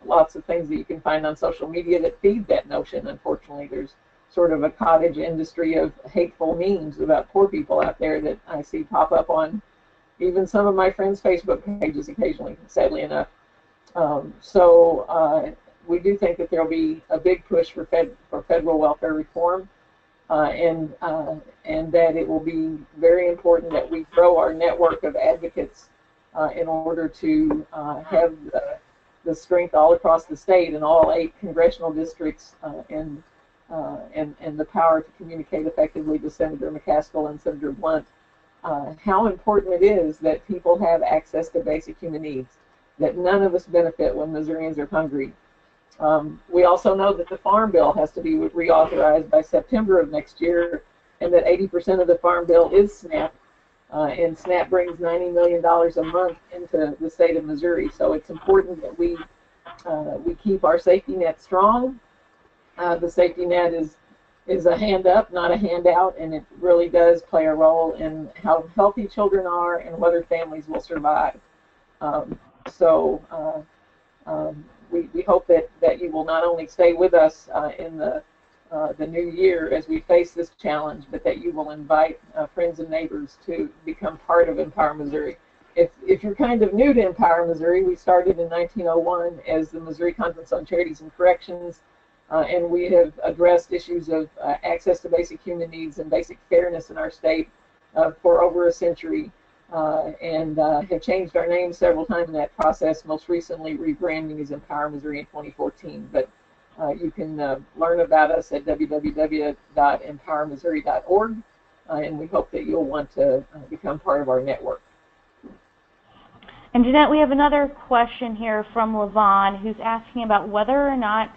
lots of things that you can find on social media that feed that notion. Unfortunately, there's sort of a cottage industry of hateful memes about poor people out there that I see pop up on even some of my friends' Facebook pages occasionally, sadly enough. We do think that there will be a big push for federal welfare reform, and that it will be very important that we grow our network of advocates in order to have the strength all across the state in all 8 congressional districts, and the power to communicate effectively to Senator McCaskill and Senator Blunt how important it is that people have access to basic human needs, that none of us benefit when Missourians are hungry. We also know that the Farm Bill has to be reauthorized by September of next year, and that 80% of the Farm Bill is SNAP, and SNAP brings $90 million a month into the state of Missouri. So it's important that we keep our safety net strong. The safety net is a hand up, not a handout, and it really does play a role in how healthy children are and whether families will survive. We hope that you will not only stay with us in the new year as we face this challenge, but that you will invite friends and neighbors to become part of Empower Missouri. If you're kind of new to Empower Missouri, we started in 1901 as the Missouri Conference on Charities and Corrections, and we have addressed issues of access to basic human needs and basic fairness in our state for over a century, and have changed our name several times in that process, most recently rebranding as Empower Missouri in 2014. But you can learn about us at www.empowermissouri.org, and we hope that you'll want to become part of our network.
And Jeanette, we have another question here from Levon, who's asking about whether or not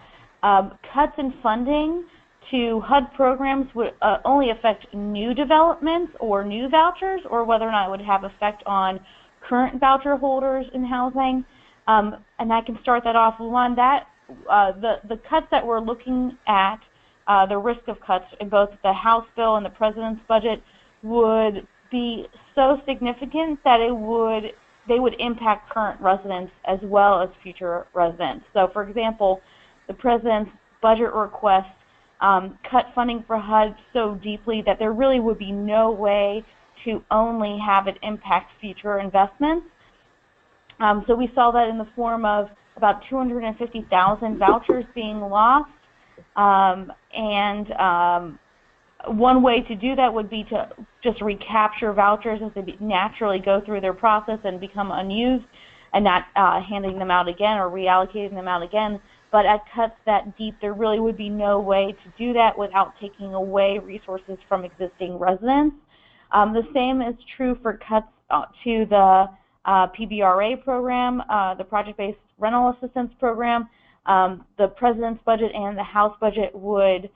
cuts in funding to HUD programs would only affect new developments or new vouchers, or whether or not it would have effect on current voucher holders in housing. And I can start that off, Levon. The cuts that we're looking at, the risk of cuts in both the House bill and the President's budget, would be so significant that they would impact current residents as well as future residents. So, for example, the President's budget request cut funding for HUD so deeply that there really would be no way to only have it impact future investments. So we saw that in the form of about 250,000 vouchers being lost, one way to do that would be to just recapture vouchers as they naturally go through their process and become unused, and not handing them out again or reallocating them out again. But at cuts that deep, there really would be no way to do that without taking away resources from existing residents. The same is true for cuts to the PBRA program, the Project-Based Rental Assistance Program. The President's budget and the House budget would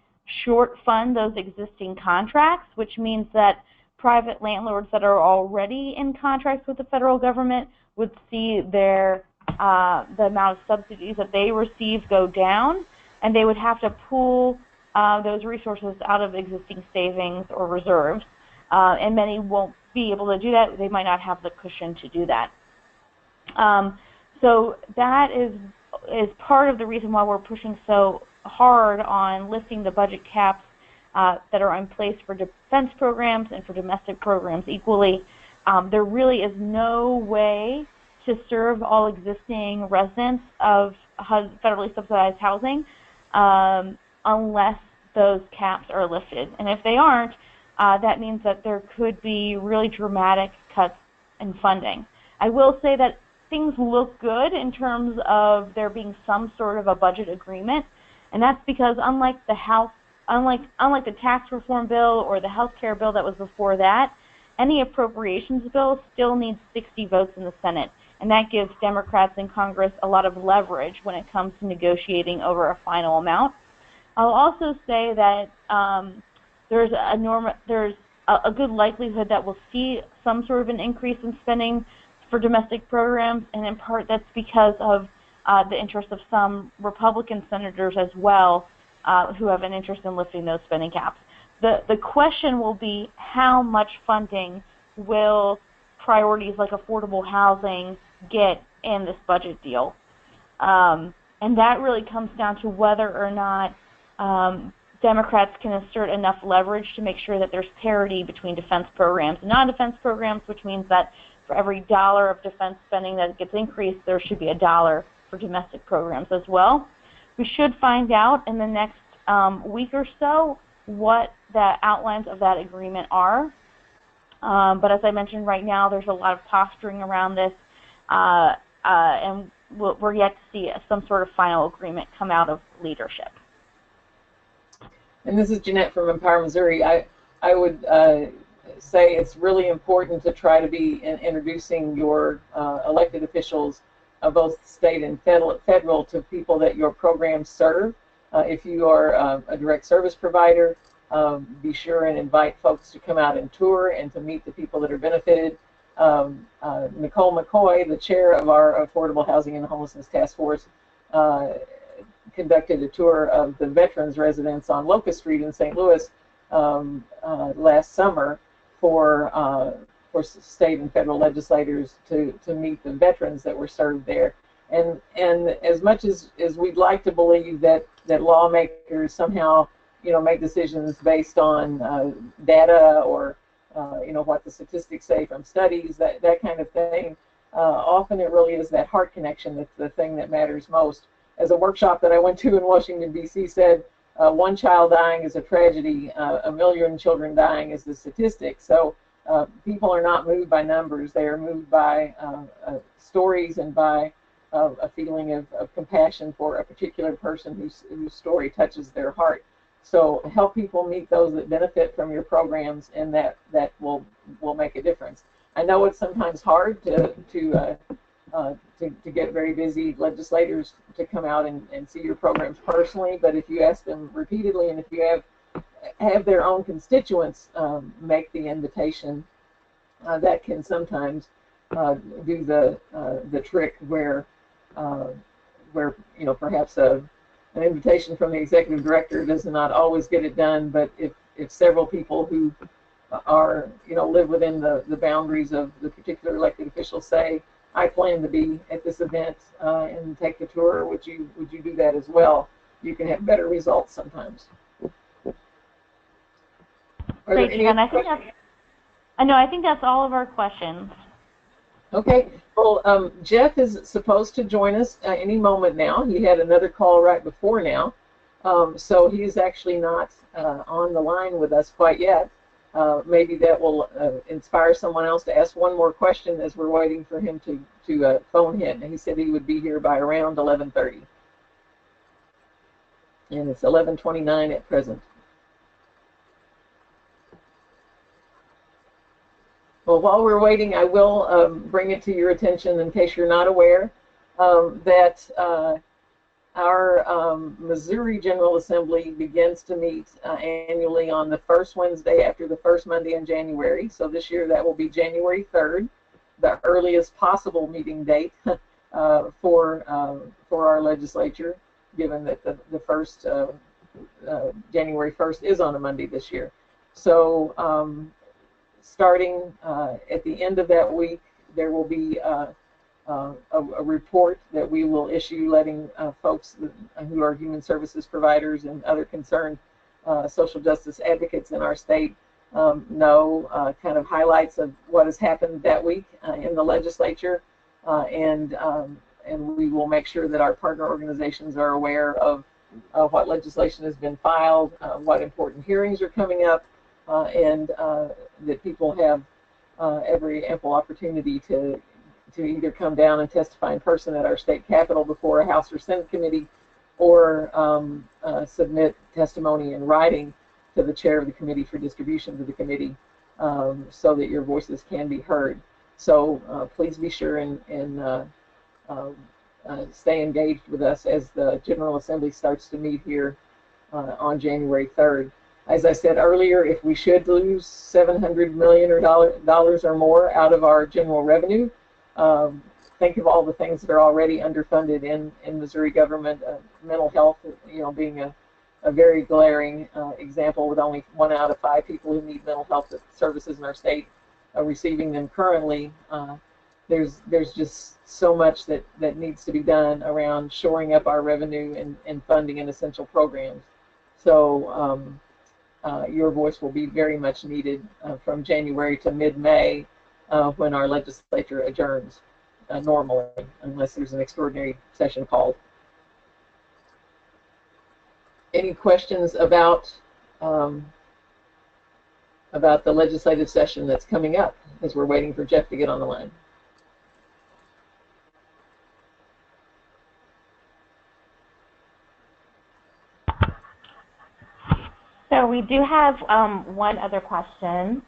short fund those existing contracts, which means that private landlords that are already in contracts with the federal government would see their the amount of subsidies that they receive go down, and they would have to pool those resources out of existing savings or reserves, and many won't be able to do that. They might not have the cushion to do that. So that is part of the reason why we're pushing so hard on lifting the budget caps that are in place for defense programs and for domestic programs equally. There really is no way to serve all existing residents of federally subsidized housing unless those caps are lifted. And if they aren't, that means that there could be really dramatic cuts in funding. I will say that things look good in terms of there being some sort of a budget agreement, and that's because unlike the tax reform bill or the health care bill that was before that, any appropriations bill still needs 60 votes in the Senate, and that gives Democrats in Congress a lot of leverage when it comes to negotiating over a final amount. I'll also say that there's a good likelihood that we'll see some sort of an increase in spending for domestic programs, and in part that's because of the interest of some Republican senators as well who have an interest in lifting those spending caps. The question will be how much funding will priorities like affordable housing get in this budget deal. And that really comes down to whether or not Democrats can assert enough leverage to make sure that there's parity between defense programs and non-defense programs, which means that for every dollar of defense spending that gets increased, there should be $1 for domestic programs as well. We should find out in the next week or so what the outlines of that agreement are. But as I mentioned right now, there's a lot of posturing around this, and we're yet to see some sort of final agreement come out of leadership.
And this is Jeanette from Empower Missouri. I would say it's really important to try to be introducing your elected officials, both state and federal, to people that your programs serve. If you are a direct service provider, be sure and invite folks to come out and tour and to meet the people that are benefited. Nicole McCoy, the chair of our Affordable Housing and Homelessness Task Force, conducted a tour of the veterans residence on Locust Street in St. Louis last summer for state and federal legislators to meet the veterans that were served there. And as much as we'd like to believe that lawmakers somehow make decisions based on data or what the statistics say from studies, that kind of thing, often it really is that heart connection that's the thing that matters most. As a workshop that I went to in Washington, D.C. said, one child dying is a tragedy, 1 million children dying is the statistic. So people are not moved by numbers, they are moved by stories and by a feeling of compassion for a particular person whose story touches their heart. So help people meet those that benefit from your programs, and that will make a difference. I know it's sometimes hard to get very busy legislators to come out and see your programs personally, but if you ask them repeatedly, and if you have their own constituents make the invitation, that can sometimes do the trick where perhaps an invitation from the executive director does not always get it done, but if several people who are live within the boundaries of the particular elected official say, I plan to be at this event and take the tour, would you do that as well? You can have better results sometimes.
Great, Jen. I think that's all of our questions.
Okay. Well, Jeff is supposed to join us any moment now. He had another call right before now, so he's actually not on the line with us quite yet. Maybe that will inspire someone else to ask one more question as we're waiting for him to phone hit. And he said he would be here by around 11:30, and it's 11:29 at present. Well, while we're waiting, I will bring it to your attention, in case you're not aware, that our Missouri General Assembly begins to meet annually on the first Wednesday after the first Monday in January. So this year that will be January 3rd, the earliest possible meeting date for our legislature, given that the first January 1st is on a Monday this year. So starting at the end of that week, there will be a report that we will issue letting folks who are human services providers and other concerned social justice advocates in our state know kind of highlights of what has happened that week in the legislature, and we will make sure that our partner organizations are aware of what legislation has been filed, what important hearings are coming up, and that people have every ample opportunity to either come down and testify in person at our state capitol before a House or Senate committee, or submit testimony in writing to the chair of the committee for distribution to the committee, so that your voices can be heard. So please be sure and stay engaged with us as the General Assembly starts to meet here on January 3rd. As I said earlier, if we should lose $700 million or more out of our general revenue, think of all the things that are already underfunded in Missouri government. Mental health, being a very glaring example, with only 1 out of 5 people who need mental health services in our state receiving them currently. There's just so much that needs to be done around shoring up our revenue and funding in essential programs. So your voice will be very much needed from January to mid-May, when our legislature adjourns normally, unless there's an extraordinary session called. Any questions about the legislative session that's coming up, as we're waiting for Jeff to get on the line?
we do have one other question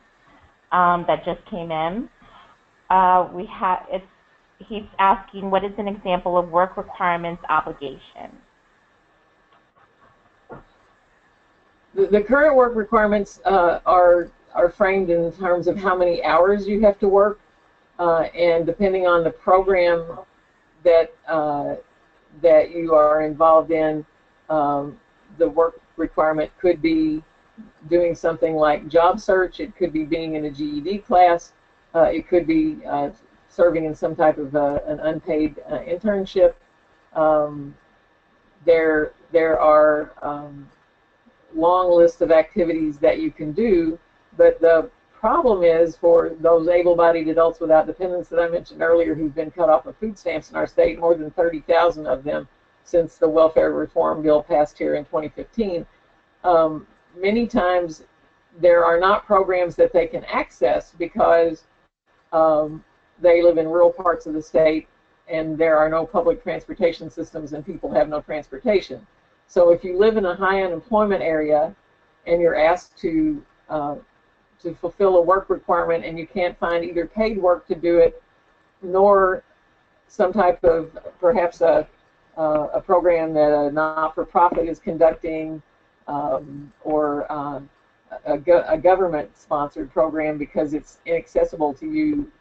that just came in. He's asking, what is an example of work requirements obligation?
The current work requirements are framed in terms of how many hours you have to work, and depending on the program that you are involved in, the work requirement could be doing something like job search. It could be being in a GED class. It could be serving in some type of an unpaid internship. There are long list of activities that you can do, but the problem is for those able-bodied adults without dependents that I mentioned earlier who've been cut off of food stamps in our state, more than 30,000 of them since the welfare reform bill passed here in 2015. Many times there are not programs that they can access because they live in rural parts of the state and there are no public transportation systems and people have no transportation. So if you live in a high unemployment area and you're asked to fulfill a work requirement and you can't find either paid work to do it, nor some type of perhaps a program that a not-for-profit is conducting, or a government-sponsored program because it's inaccessible to you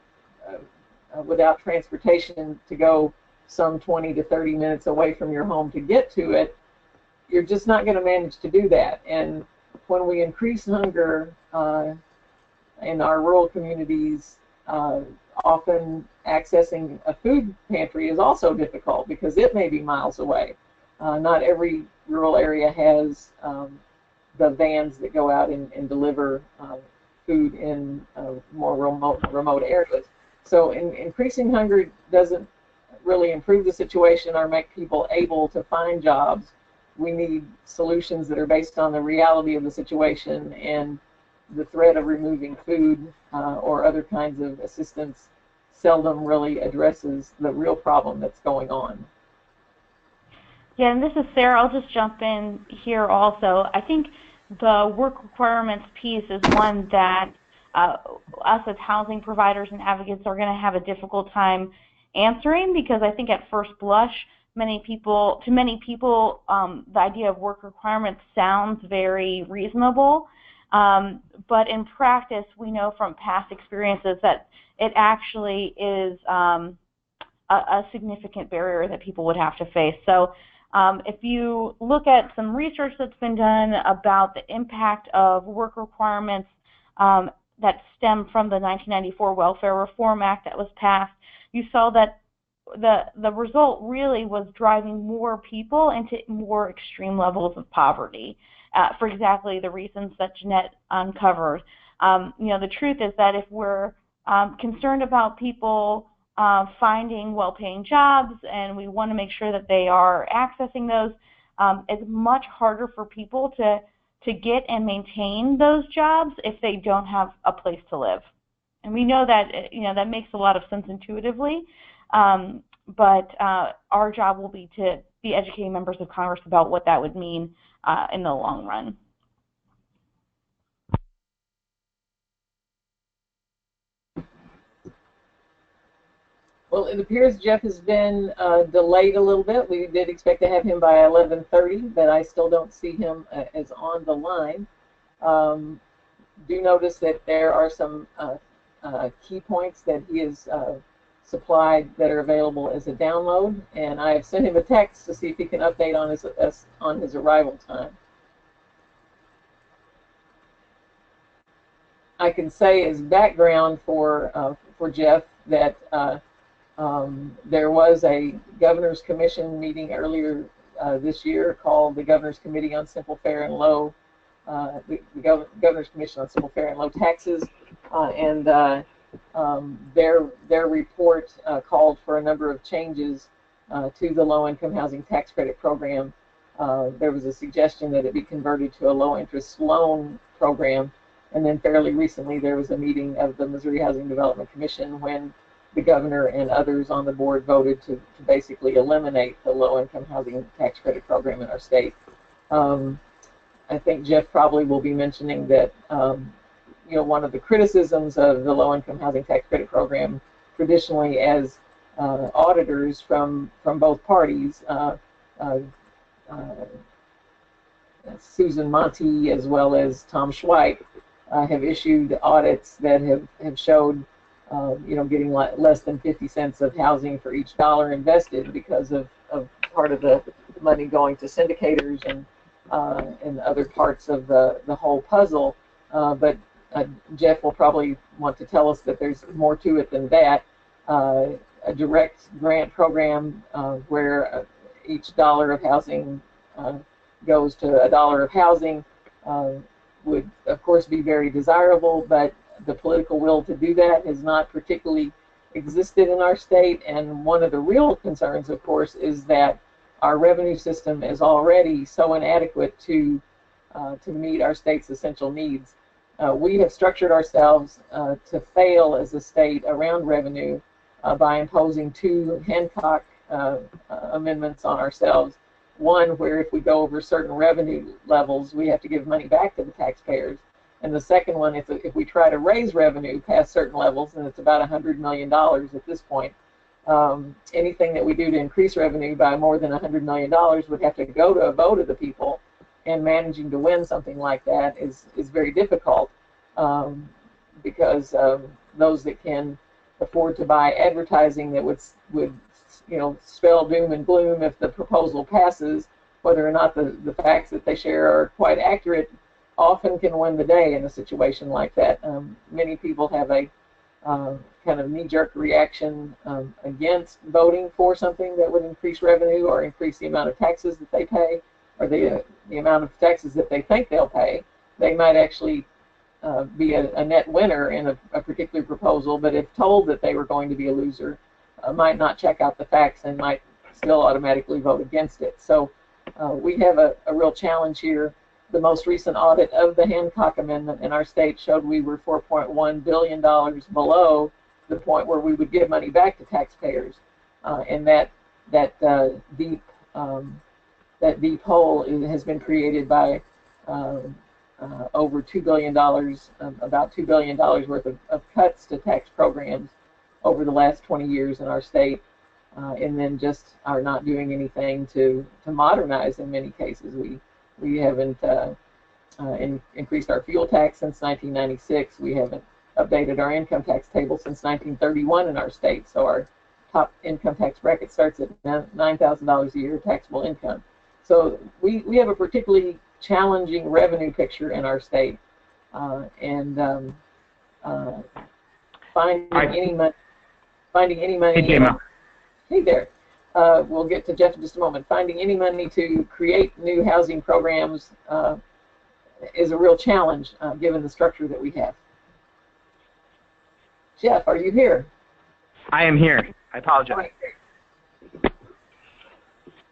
without transportation to go some 20 to 30 minutes away from your home to get to it, you're just not going to manage to do that. And when we increase hunger in our rural communities, often accessing a food pantry is also difficult because it may be miles away. Not every rural area has the vans that go out and deliver food in more remote areas. So increasing hunger doesn't really improve the situation or make people able to find jobs. We need solutions that are based on the reality of the situation, and the threat of removing food or other kinds of assistance seldom really addresses the real problem that's going on.
Yeah, and this is Sarah. I'll just jump in here also. I think the work requirements piece is one that us as housing providers and advocates are going to have a difficult time answering, because I think at first blush, to many people, the idea of work requirements sounds very reasonable. But in practice, we know from past experiences that it actually is a significant barrier that people would have to face. So if you look at some research that's been done about the impact of work requirements that stem from the 1994 Welfare Reform Act that was passed, you saw that the result really was driving more people into more extreme levels of poverty for exactly the reasons that Jeanette uncovered. The truth is that if we're concerned about people finding well-paying jobs and we want to make sure that they are accessing those, it's much harder for people to get and maintain those jobs if they don't have a place to live. And we know that that makes a lot of sense intuitively, but our job will be to be educating members of Congress about what that would mean in the long run.
Well, it appears Jeff has been delayed a little bit. We did expect to have him by 11:30, but I still don't see him as on the line. Do notice that there are some key points that he has supplied that are available as a download, and I have sent him a text to see if he can update on his arrival time. I can say as background for Jeff that there was a Governor's Commission meeting earlier this year called the Governor's Committee on Simple, Fair, and Low, the Governor's Commission on Simple, Fair, and Low Taxes, and their report called for a number of changes to the low-income housing tax credit program. There was a suggestion that it be converted to a low-interest loan program, and then fairly recently there was a meeting of the Missouri Housing Development Commission when the governor and others on the board voted to basically eliminate the low-income housing tax credit program in our state. I think Jeff probably will be mentioning that you know, one of the criticisms of the low-income housing tax credit program traditionally as auditors from both parties, Susan Monty as well as Tom Schweik, have issued audits that have showed you know, getting less than 50 cents of housing for each dollar invested because of part of the money going to syndicators and other parts of the whole puzzle. But Jeff will probably want to tell us that there's more to it than that. A direct grant program where each dollar of housing goes to a dollar of housing would, of course, be very desirable, but the political will to do that has not particularly existed in our state. And one of the real concerns, of course, is that our revenue system is already so inadequate to meet our state's essential needs. We have structured ourselves to fail as a state around revenue by imposing two Hancock amendments on ourselves. One, where if we go over certain revenue levels, we have to give money back to the taxpayers. And the second one, if we try to raise revenue past certain levels, and it's about $100 million at this point, anything that we do to increase revenue by more than $100 million would have to go to a vote of the people, and managing to win something like that is very difficult because those that can afford to buy advertising that would you know, spell doom and gloom if the proposal passes, whether or not the facts that they share are quite accurate, often can win the day in a situation like that. Many people have a kind of knee-jerk reaction against voting for something that would increase revenue or increase the amount of taxes that they pay, or the amount of taxes that they think they'll pay. They might actually be a net winner in a particular proposal, but if told that they were going to be a loser, might not check out the facts and might still automatically vote against it. So we have a real challenge here. The most recent audit of the Hancock Amendment in our state showed we were $4.1 billion below the point where we would give money back to taxpayers, and that deep hole has been created by over $2 billion, about $2 billion worth of cuts to tax programs over the last 20 years in our state, and then just are not doing anything to modernize in many cases. We haven't increased our fuel tax since 1996. We haven't updated our income tax table since 1931 in our state. So our top income tax bracket starts at $9,000 a year taxable income. So we have a particularly challenging revenue picture in our state, and finding any money. Hey there. We'll get to Jeff in just a moment. Finding any money to create new housing programs is a real challenge given the structure that we have. Jeff, are you here?
I am here. I apologize.
Right.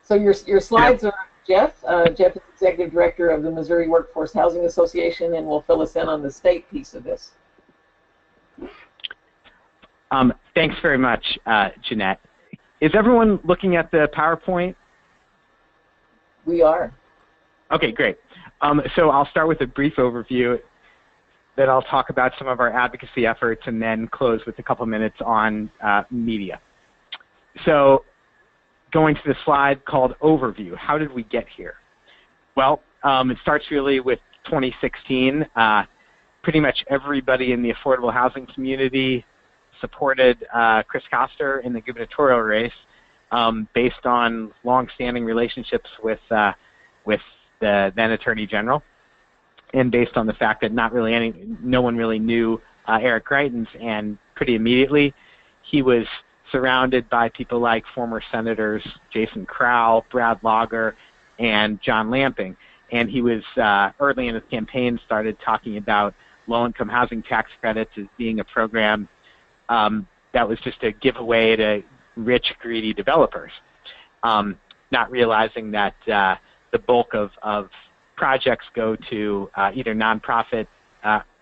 So your slides are Jeff. Jeff is Executive Director of the Missouri Workforce Housing Association, and will fill us in on the state piece of this.
Thanks very much, Jeanette. Is everyone looking at the PowerPoint?
We are.
Okay, great. So I'll start with a brief overview, then I'll talk about some of our advocacy efforts, and then close with a couple minutes on media. So going to the slide called Overview, how did we get here? Well, it starts really with 2016. Pretty much everybody in the affordable housing community supported Chris Koster in the gubernatorial race based on long-standing relationships with the then Attorney General, and based on the fact that no one really knew Eric Greitens, and pretty immediately he was surrounded by people like former Senators Jason Crowell, Brad Lager, and John Lamping, and he was early in his campaign started talking about low-income housing tax credits as being a program that was just a giveaway to rich, greedy developers, not realizing that the bulk of projects go to either nonprofit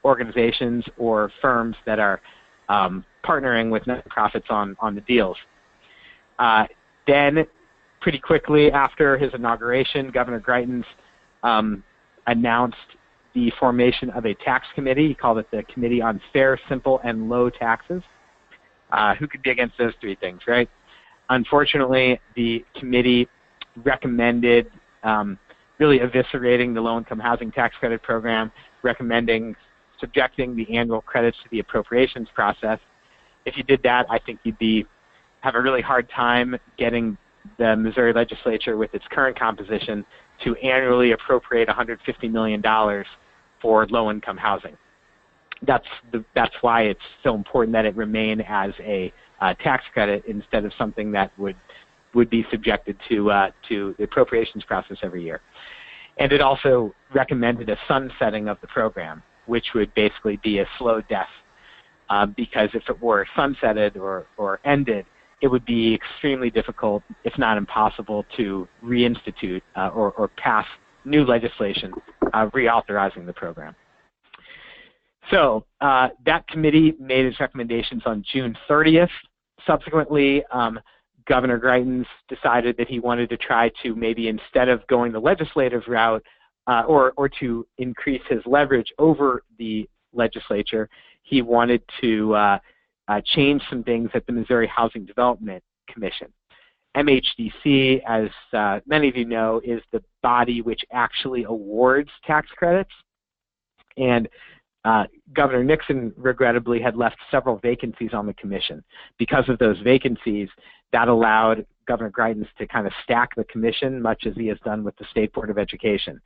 organizations or firms that are partnering with nonprofits on the deals. Then, pretty quickly after his inauguration, Governor Greitens announced the formation of a tax committee. He called it the Committee on Fair, Simple, and Low Taxes. Who could be against those three things, right? Unfortunately, the committee recommended really eviscerating the low-income housing tax credit program, recommending subjecting the annual credits to the appropriations process. If you did that, I think you'd have a really hard time getting the Missouri legislature with its current composition to annually appropriate $150 million for low-income housing. That's why it's so important that it remain as a tax credit instead of something that would be subjected to the appropriations process every year. And it also recommended a sunsetting of the program, which would basically be a slow death, because if it were sunsetted or ended, it would be extremely difficult, if not impossible, to reinstitute or pass new legislation reauthorizing the program. So that committee made its recommendations on June 30th. Subsequently, Governor Greitens decided that he wanted to try to maybe, instead of going the legislative route or to increase his leverage over the legislature, he wanted to change some things at the Missouri Housing Development Commission. MHDC, as many of you know, is the body which actually awards tax credits. And Governor Nixon, regrettably, had left several vacancies on the commission. Because of those vacancies, that allowed Governor Greitens to kind of stack the commission, much as he has done with the State Board of Education.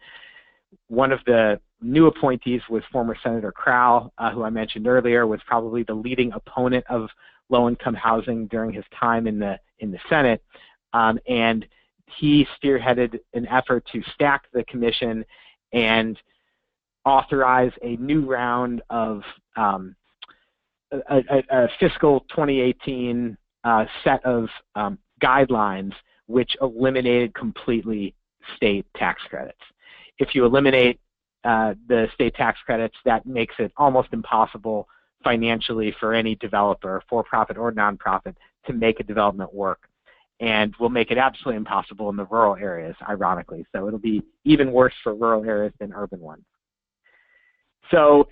One of the new appointees was former Senator Crowell, who I mentioned earlier, was probably the leading opponent of low-income housing during his time in the Senate, and he spearheaded an effort to stack the commission and authorize a new round of a fiscal 2018 set of guidelines which eliminated completely state tax credits. If you eliminate the state tax credits, that makes it almost impossible financially for any developer, for-profit or nonprofit, to make a development work, and will make it absolutely impossible in the rural areas, ironically. So it'll be even worse for rural areas than urban ones. So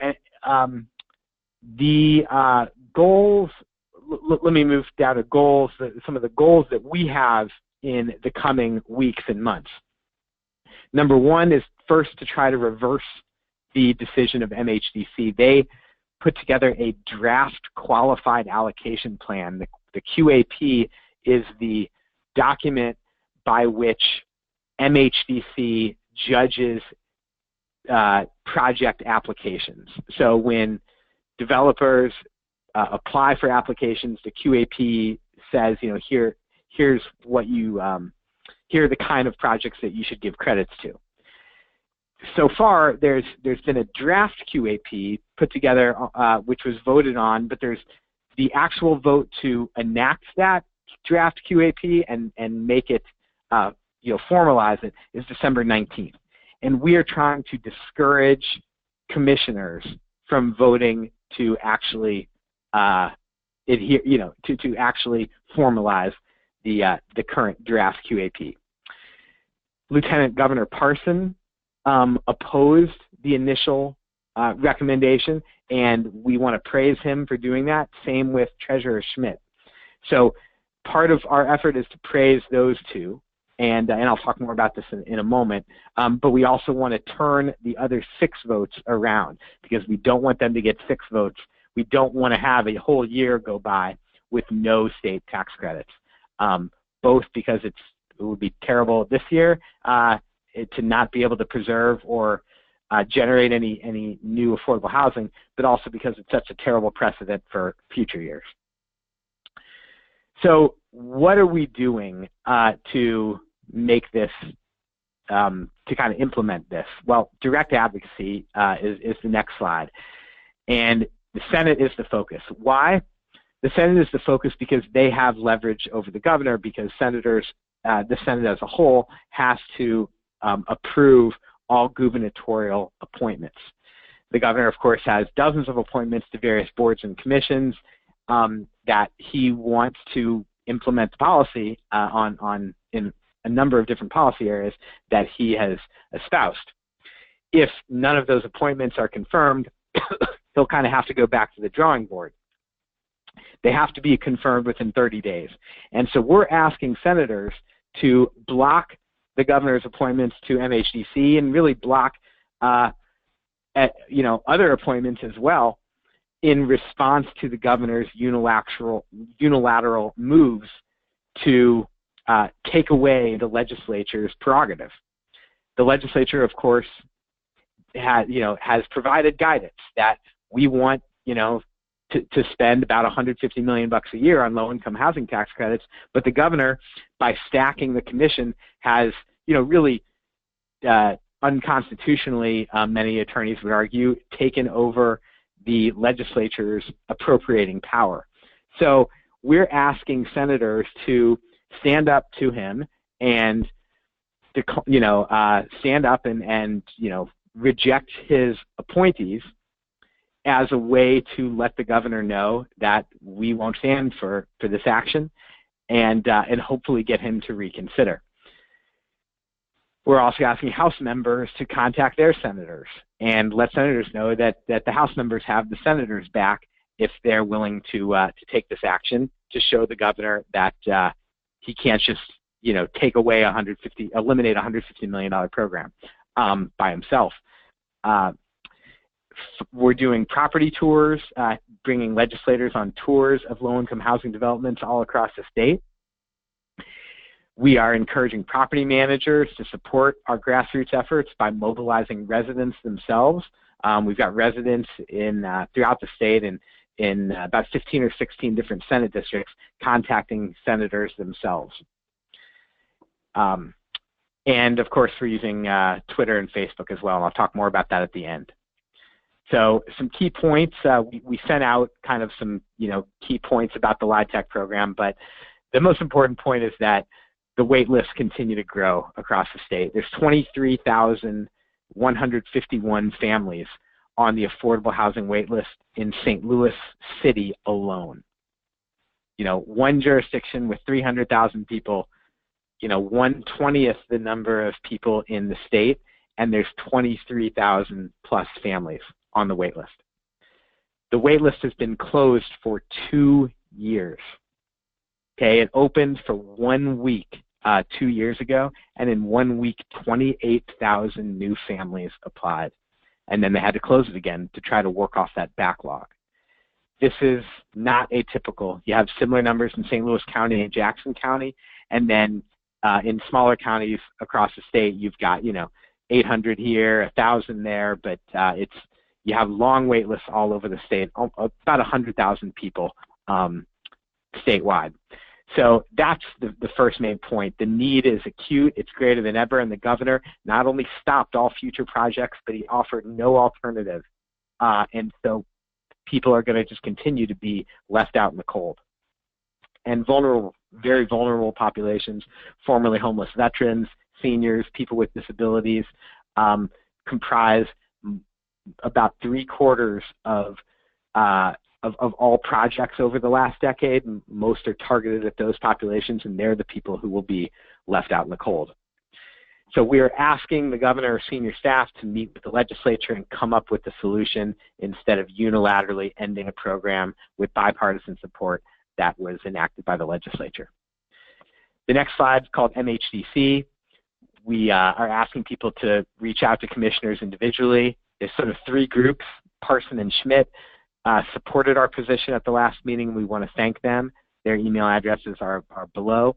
the goals, let me move down to goals, some of the goals that we have in the coming weeks and months. Number one is first to try to reverse the decision of MHDC. They put together a draft qualified allocation plan. The QAP is the document by which MHDC judges project applications. So when developers apply for applications, the QAP says, you know, here's what you here are the kind of projects that you should give credits to. So far, there's been a draft QAP put together, which was voted on, but there's the actual vote to enact that draft QAP and make it, formalize it, is December 19th. And we are trying to discourage commissioners from voting to actually adhere, to actually formalize the current draft QAP. Lieutenant Governor Parson opposed the initial recommendation, and we want to praise him for doing that. Same with Treasurer Schmidt. So part of our effort is to praise those two, and I'll talk more about this in a moment, but we also want to turn the other 6 votes around, because we don't want them to get 6 votes. We don't want to have a whole year go by with no state tax credits, both because it would be terrible this year to not be able to preserve or generate any new affordable housing, but also because it's such a terrible precedent for future years. So what are we doing to make this, to kind of implement this? Well, direct advocacy is the next slide. And the Senate is the focus. Why? The Senate is the focus because they have leverage over the governor, because senators, the Senate as a whole, has to approve all gubernatorial appointments. The governor, of course, has dozens of appointments to various boards and commissions that he wants to implement the policy in a number of different policy areas that he has espoused. if none of those appointments are confirmed, he'll kind of have to go back to the drawing board. They have to be confirmed within 30 days. And so we're asking senators to block the governor's appointments to Mhdc and really block other appointments as well in response to the governor's unilateral moves to take away the legislature's prerogative. The legislature, of course, has provided guidance that we want, to spend about $150 million a year on low-income housing tax credits, but the governor, by stacking the commission, has, really unconstitutionally, many attorneys would argue, taken over the legislature's appropriating power. So we're asking senators to stand up to him and, stand up and reject his appointees as a way to let the governor know that we won't stand for this action, and hopefully get him to reconsider. We're also asking House members to contact their senators and let senators know that the House members have the senators back if they're willing to take this action, to show the governor that he can't just take away eliminate a $150 million program by himself. We're doing property tours, bringing legislators on tours of low-income housing developments all across the state. We are encouraging property managers to support our grassroots efforts by mobilizing residents themselves. We've got residents throughout the state and in about 15 or 16 different Senate districts contacting senators themselves. And of course, we're using Twitter and Facebook as well, and I'll talk more about that at the end. So some key points, we sent out kind of some key points about the LIHTC program, but the most important point is that the wait lists continue to grow across the state. There's 23,151 families on the affordable housing wait list in St. Louis City alone. One jurisdiction with 300,000 people, 1/20th the number of people in the state, and there's 23,000 plus families on the wait list. The wait list has been closed for 2 years. Okay, it opened for 1 week 2 years ago, and in 1 week, 28,000 new families applied. And then they had to close it again to try to work off that backlog. This is not atypical. You have similar numbers in St. Louis County and Jackson County, and then in smaller counties across the state, you've got 800 here, 1,000 there, but you have long wait lists all over the state, about 100,000 people statewide. So that's the first main point. The need is acute, it's greater than ever, and the governor not only stopped all future projects, but he offered no alternative. And so people are going to just continue to be left out in the cold. And vulnerable, very vulnerable populations, formerly homeless veterans, seniors, people with disabilities, comprise about 3/4 of all projects over the last decade. Most are targeted at those populations, and they're the people who will be left out in the cold. So we are asking the governor or senior staff to meet with the legislature and come up with a solution instead of unilaterally ending a program with bipartisan support that was enacted by the legislature. The next slide is called Mhdc. We are asking people to reach out to commissioners individually. There's sort of 3 groups. Parson and Schmidt supported our position at the last meeting. We want to thank them. Their email addresses are below.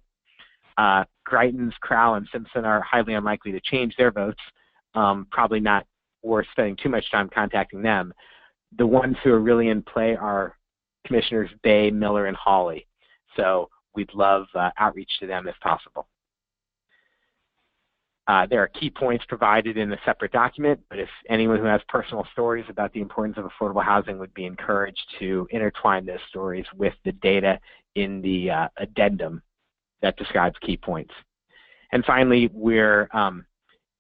Greitens, Crowell, and Simpson are highly unlikely to change their votes. Probably not worth spending too much time contacting them. The ones who are really in play are Commissioners Bay, Miller, and Hawley. So we'd love outreach to them if possible. There are key points provided in a separate document, but if anyone who has personal stories about the importance of affordable housing would be encouraged to intertwine those stories with the data in the addendum that describes key points. And finally, we're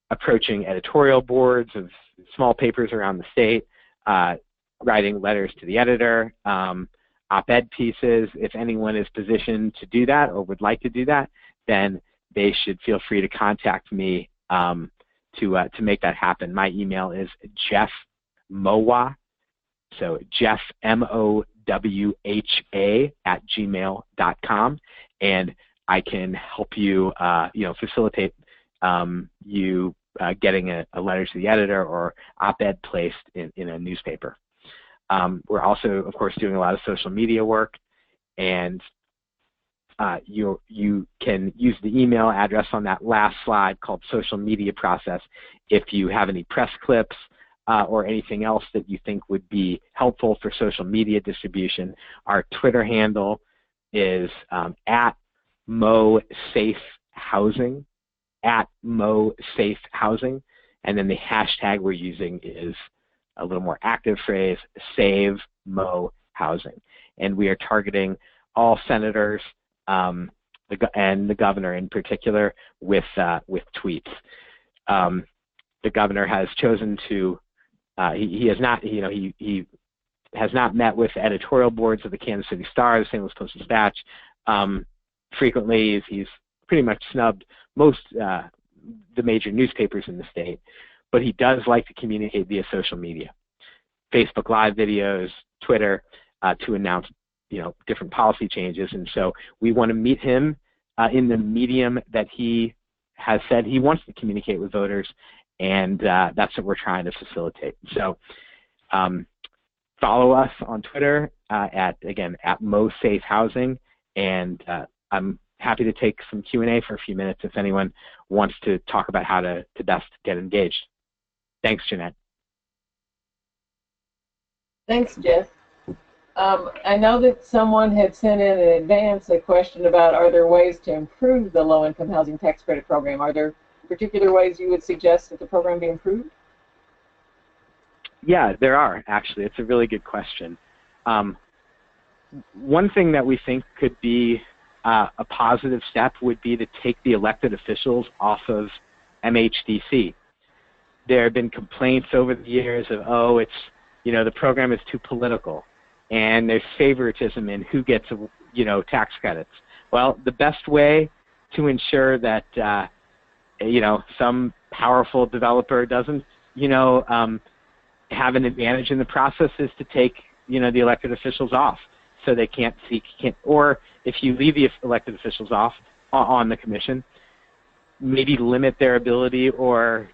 approaching editorial boards of small papers around the state, writing letters to the editor, op-ed pieces. If anyone is positioned to do that or would like to do that, then they should feel free to contact me to make that happen. My email is jeffmowha, so Jeff, M-O-W-H-A @gmail.com, and I can help you, facilitate you getting a letter to the editor or op-ed placed in a newspaper. We're also, of course, doing a lot of social media work, and you can use the email address on that last slide called social media process if you have any press clips or anything else that you think would be helpful for social media distribution. Our Twitter handle is @MoSafeHousing, @MoSafeHousing, and then the hashtag we're using is a little more active phrase, Save Mo Housing. And we are targeting all senators and the governor in particular with tweets. The governor has chosen to he has not he has not met with editorial boards of the Kansas City Star, the St. Louis Post-Dispatch. Frequently, he's pretty much snubbed most the major newspapers in the state, but he does like to communicate via social media, Facebook Live videos, Twitter, to announce different policy changes. And so we want to meet him in the medium that he has said he wants to communicate with voters, and that's what we're trying to facilitate. So follow us on Twitter at @MoSafeHousing, and I'm happy to take some Q&A for a few minutes if anyone wants to talk about how to best get engaged. Thanks, Jeanette.
Thanks, Jeff. I know that someone had sent in advance a question about, are there ways to improve the low-income housing tax credit program? Are there particular ways you would suggest that the program be improved?
Yeah, there are, actually. It's a really good question. One thing that we think could be a positive step would be to take the elected officials off of MHDC. There have been complaints over the years of, the program is too political, and there's favoritism in who gets, tax credits. Well, the best way to ensure that, some powerful developer doesn't, have an advantage in the process is to take, the elected officials off, so they can't seek, or if you leave the elected officials off on the commission, maybe limit their ability or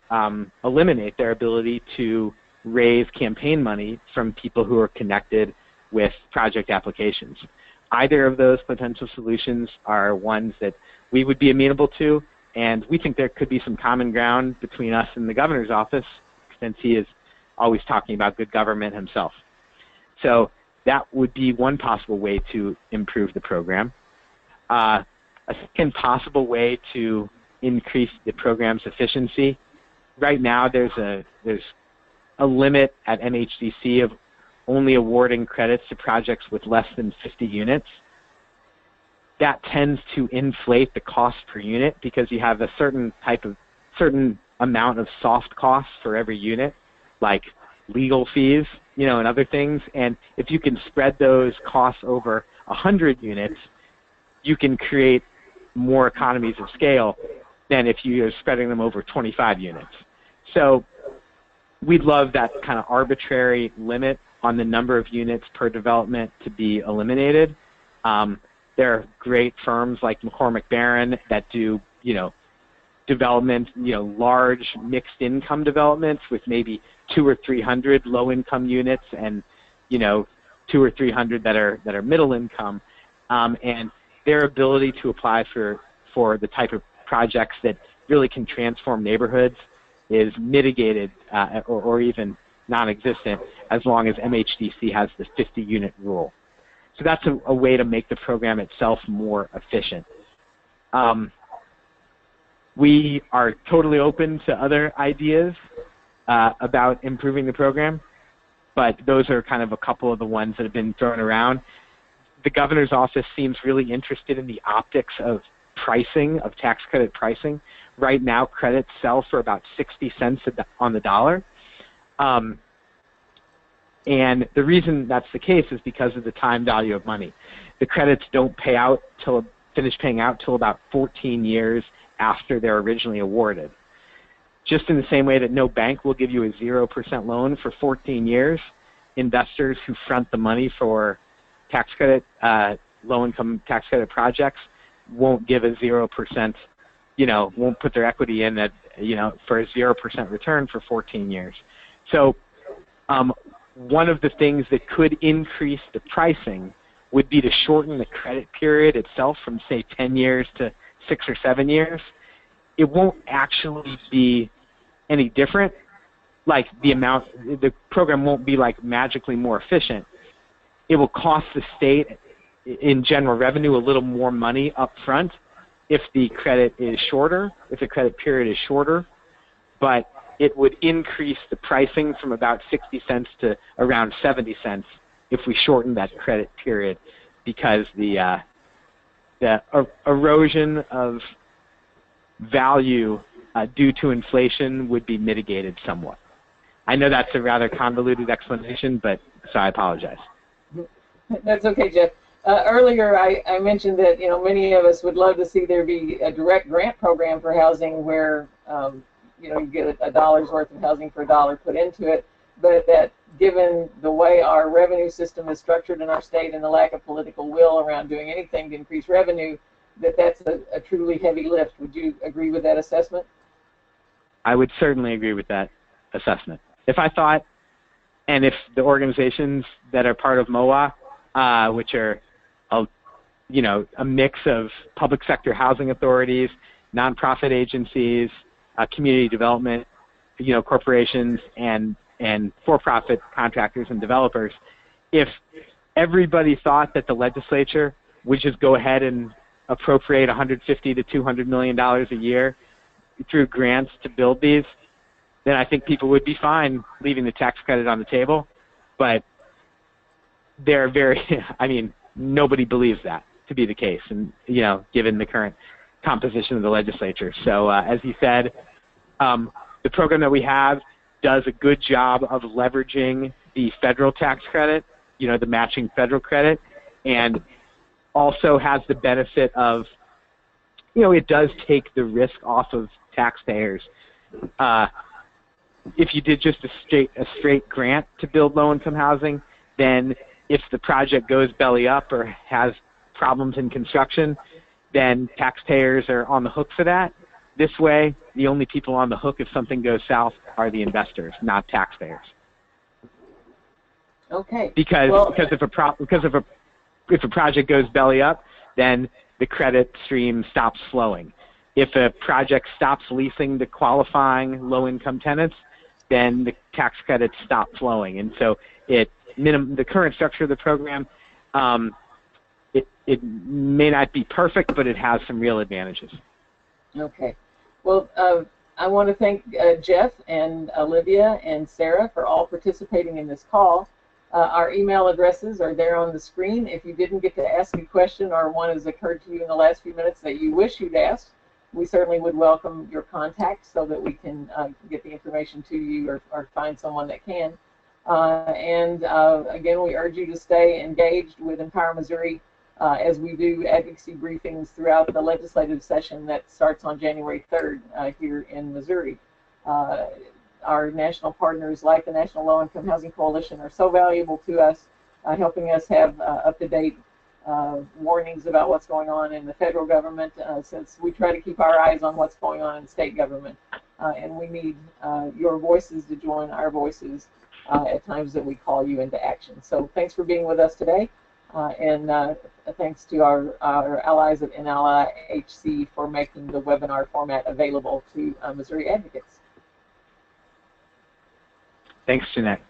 eliminate their ability to raise campaign money from people who are connected with project applications. Either of those potential solutions are ones that we would be amenable to, and we think there could be some common ground between us and the governor's office, since he is always talking about good government himself. So that would be one possible way to improve the program. A second possible way to increase the program's efficiency. Right now, there's a limit at MHDC of only awarding credits to projects with less than 50 units. That tends to inflate the cost per unit because you have a certain amount of soft costs for every unit, like legal fees, and other things. And if you can spread those costs over 100 units, you can create more economies of scale than if you're spreading them over 25 units. So we'd love that kind of arbitrary limit on the number of units per development to be eliminated. There are great firms like McCormick Barron that do, development, large mixed income developments with maybe 200 or 300 low income units and, 200 or 300 that are middle income, and their ability to apply for the type of projects that really can transform neighborhoods is mitigated or even non-existent as long as MHDC has the 50-unit rule. So that's a way to make the program itself more efficient. We are totally open to other ideas about improving the program, but those are kind of a couple of the ones that have been thrown around. The governor's office seems really interested in the optics of pricing, of tax credit pricing. Right now, credits sell for about 60 cents on the dollar. And the reason that's the case is because of the time value of money. The credits don't finish paying out till about 14 years after they're originally awarded. just in the same way that no bank will give you a 0% loan for 14 years, investors who front the money for tax credit, low-income tax credit projects won't give a 0%, won't put their equity in at, for a 0% return for 14 years. So one of the things that could increase the pricing would be to shorten the credit period itself from, say, 10 years to 6 or 7 years. It won't actually be any different. Like the program won't be like magically more efficient. It will cost the state in general revenue a little more money up front if the credit is shorter, if the credit period is shorter, but it would increase the pricing from about 60 cents to around 70 cents if we shorten that credit period, because the erosion of value due to inflation would be mitigated somewhat. I know that's a rather convoluted explanation, but so I apologize.
That's okay, Jeff. Earlier, I mentioned that many of us would love to see there be a direct grant program for housing where you get a dollar's worth of housing for a dollar put into it, but that given the way our revenue system is structured in our state and the lack of political will around doing anything to increase revenue, that's a truly heavy lift. Would you agree with that assessment?
I would certainly agree with that assessment. If I thought, and if the organizations that are part of MOA, which are a mix of public sector housing authorities, nonprofit agencies, community development, corporations, and for-profit contractors and developers, if everybody thought that the legislature would just go ahead and appropriate $150 to $200 million a year through grants to build these, then I think people would be fine leaving the tax credit on the table. But they're nobody believes that to be the case, and given the current composition of the legislature. So as you said, the program that we have does a good job of leveraging the federal tax credit, the matching federal credit, and also has the benefit of, it does take the risk off of taxpayers. If you did just a straight grant to build low-income housing, then if the project goes belly up or has problems in construction, then taxpayers are on the hook for that. This way, the only people on the hook if something goes south are the investors, not taxpayers.
Okay.
Because if a project goes belly up, then the credit stream stops flowing. If a project stops leasing to qualifying low-income tenants, then the tax credits stop flowing. And so the current structure of the program, it may not be perfect, but it has some real advantages.
Okay. Well, I want to thank Jeff and Olivia and Sarah for all participating in this call. Our email addresses are there on the screen. If you didn't get to ask a question or one has occurred to you in the last few minutes that you wish you'd asked, we certainly would welcome your contact so that we can get the information to you or find someone that can. Again, we urge you to stay engaged with Empower Missouri as we do advocacy briefings throughout the legislative session that starts on January 3rd here in Missouri. Our national partners like the National Low-Income Housing Coalition are so valuable to us, helping us have up-to-date warnings about what's going on in the federal government, since we try to keep our eyes on what's going on in state government. And we need your voices to join our voices at times that we call you into action. So thanks for being with us today, and thanks to our allies at LIHTC for making the webinar format available to Missouri advocates.
Thanks, Jeanette.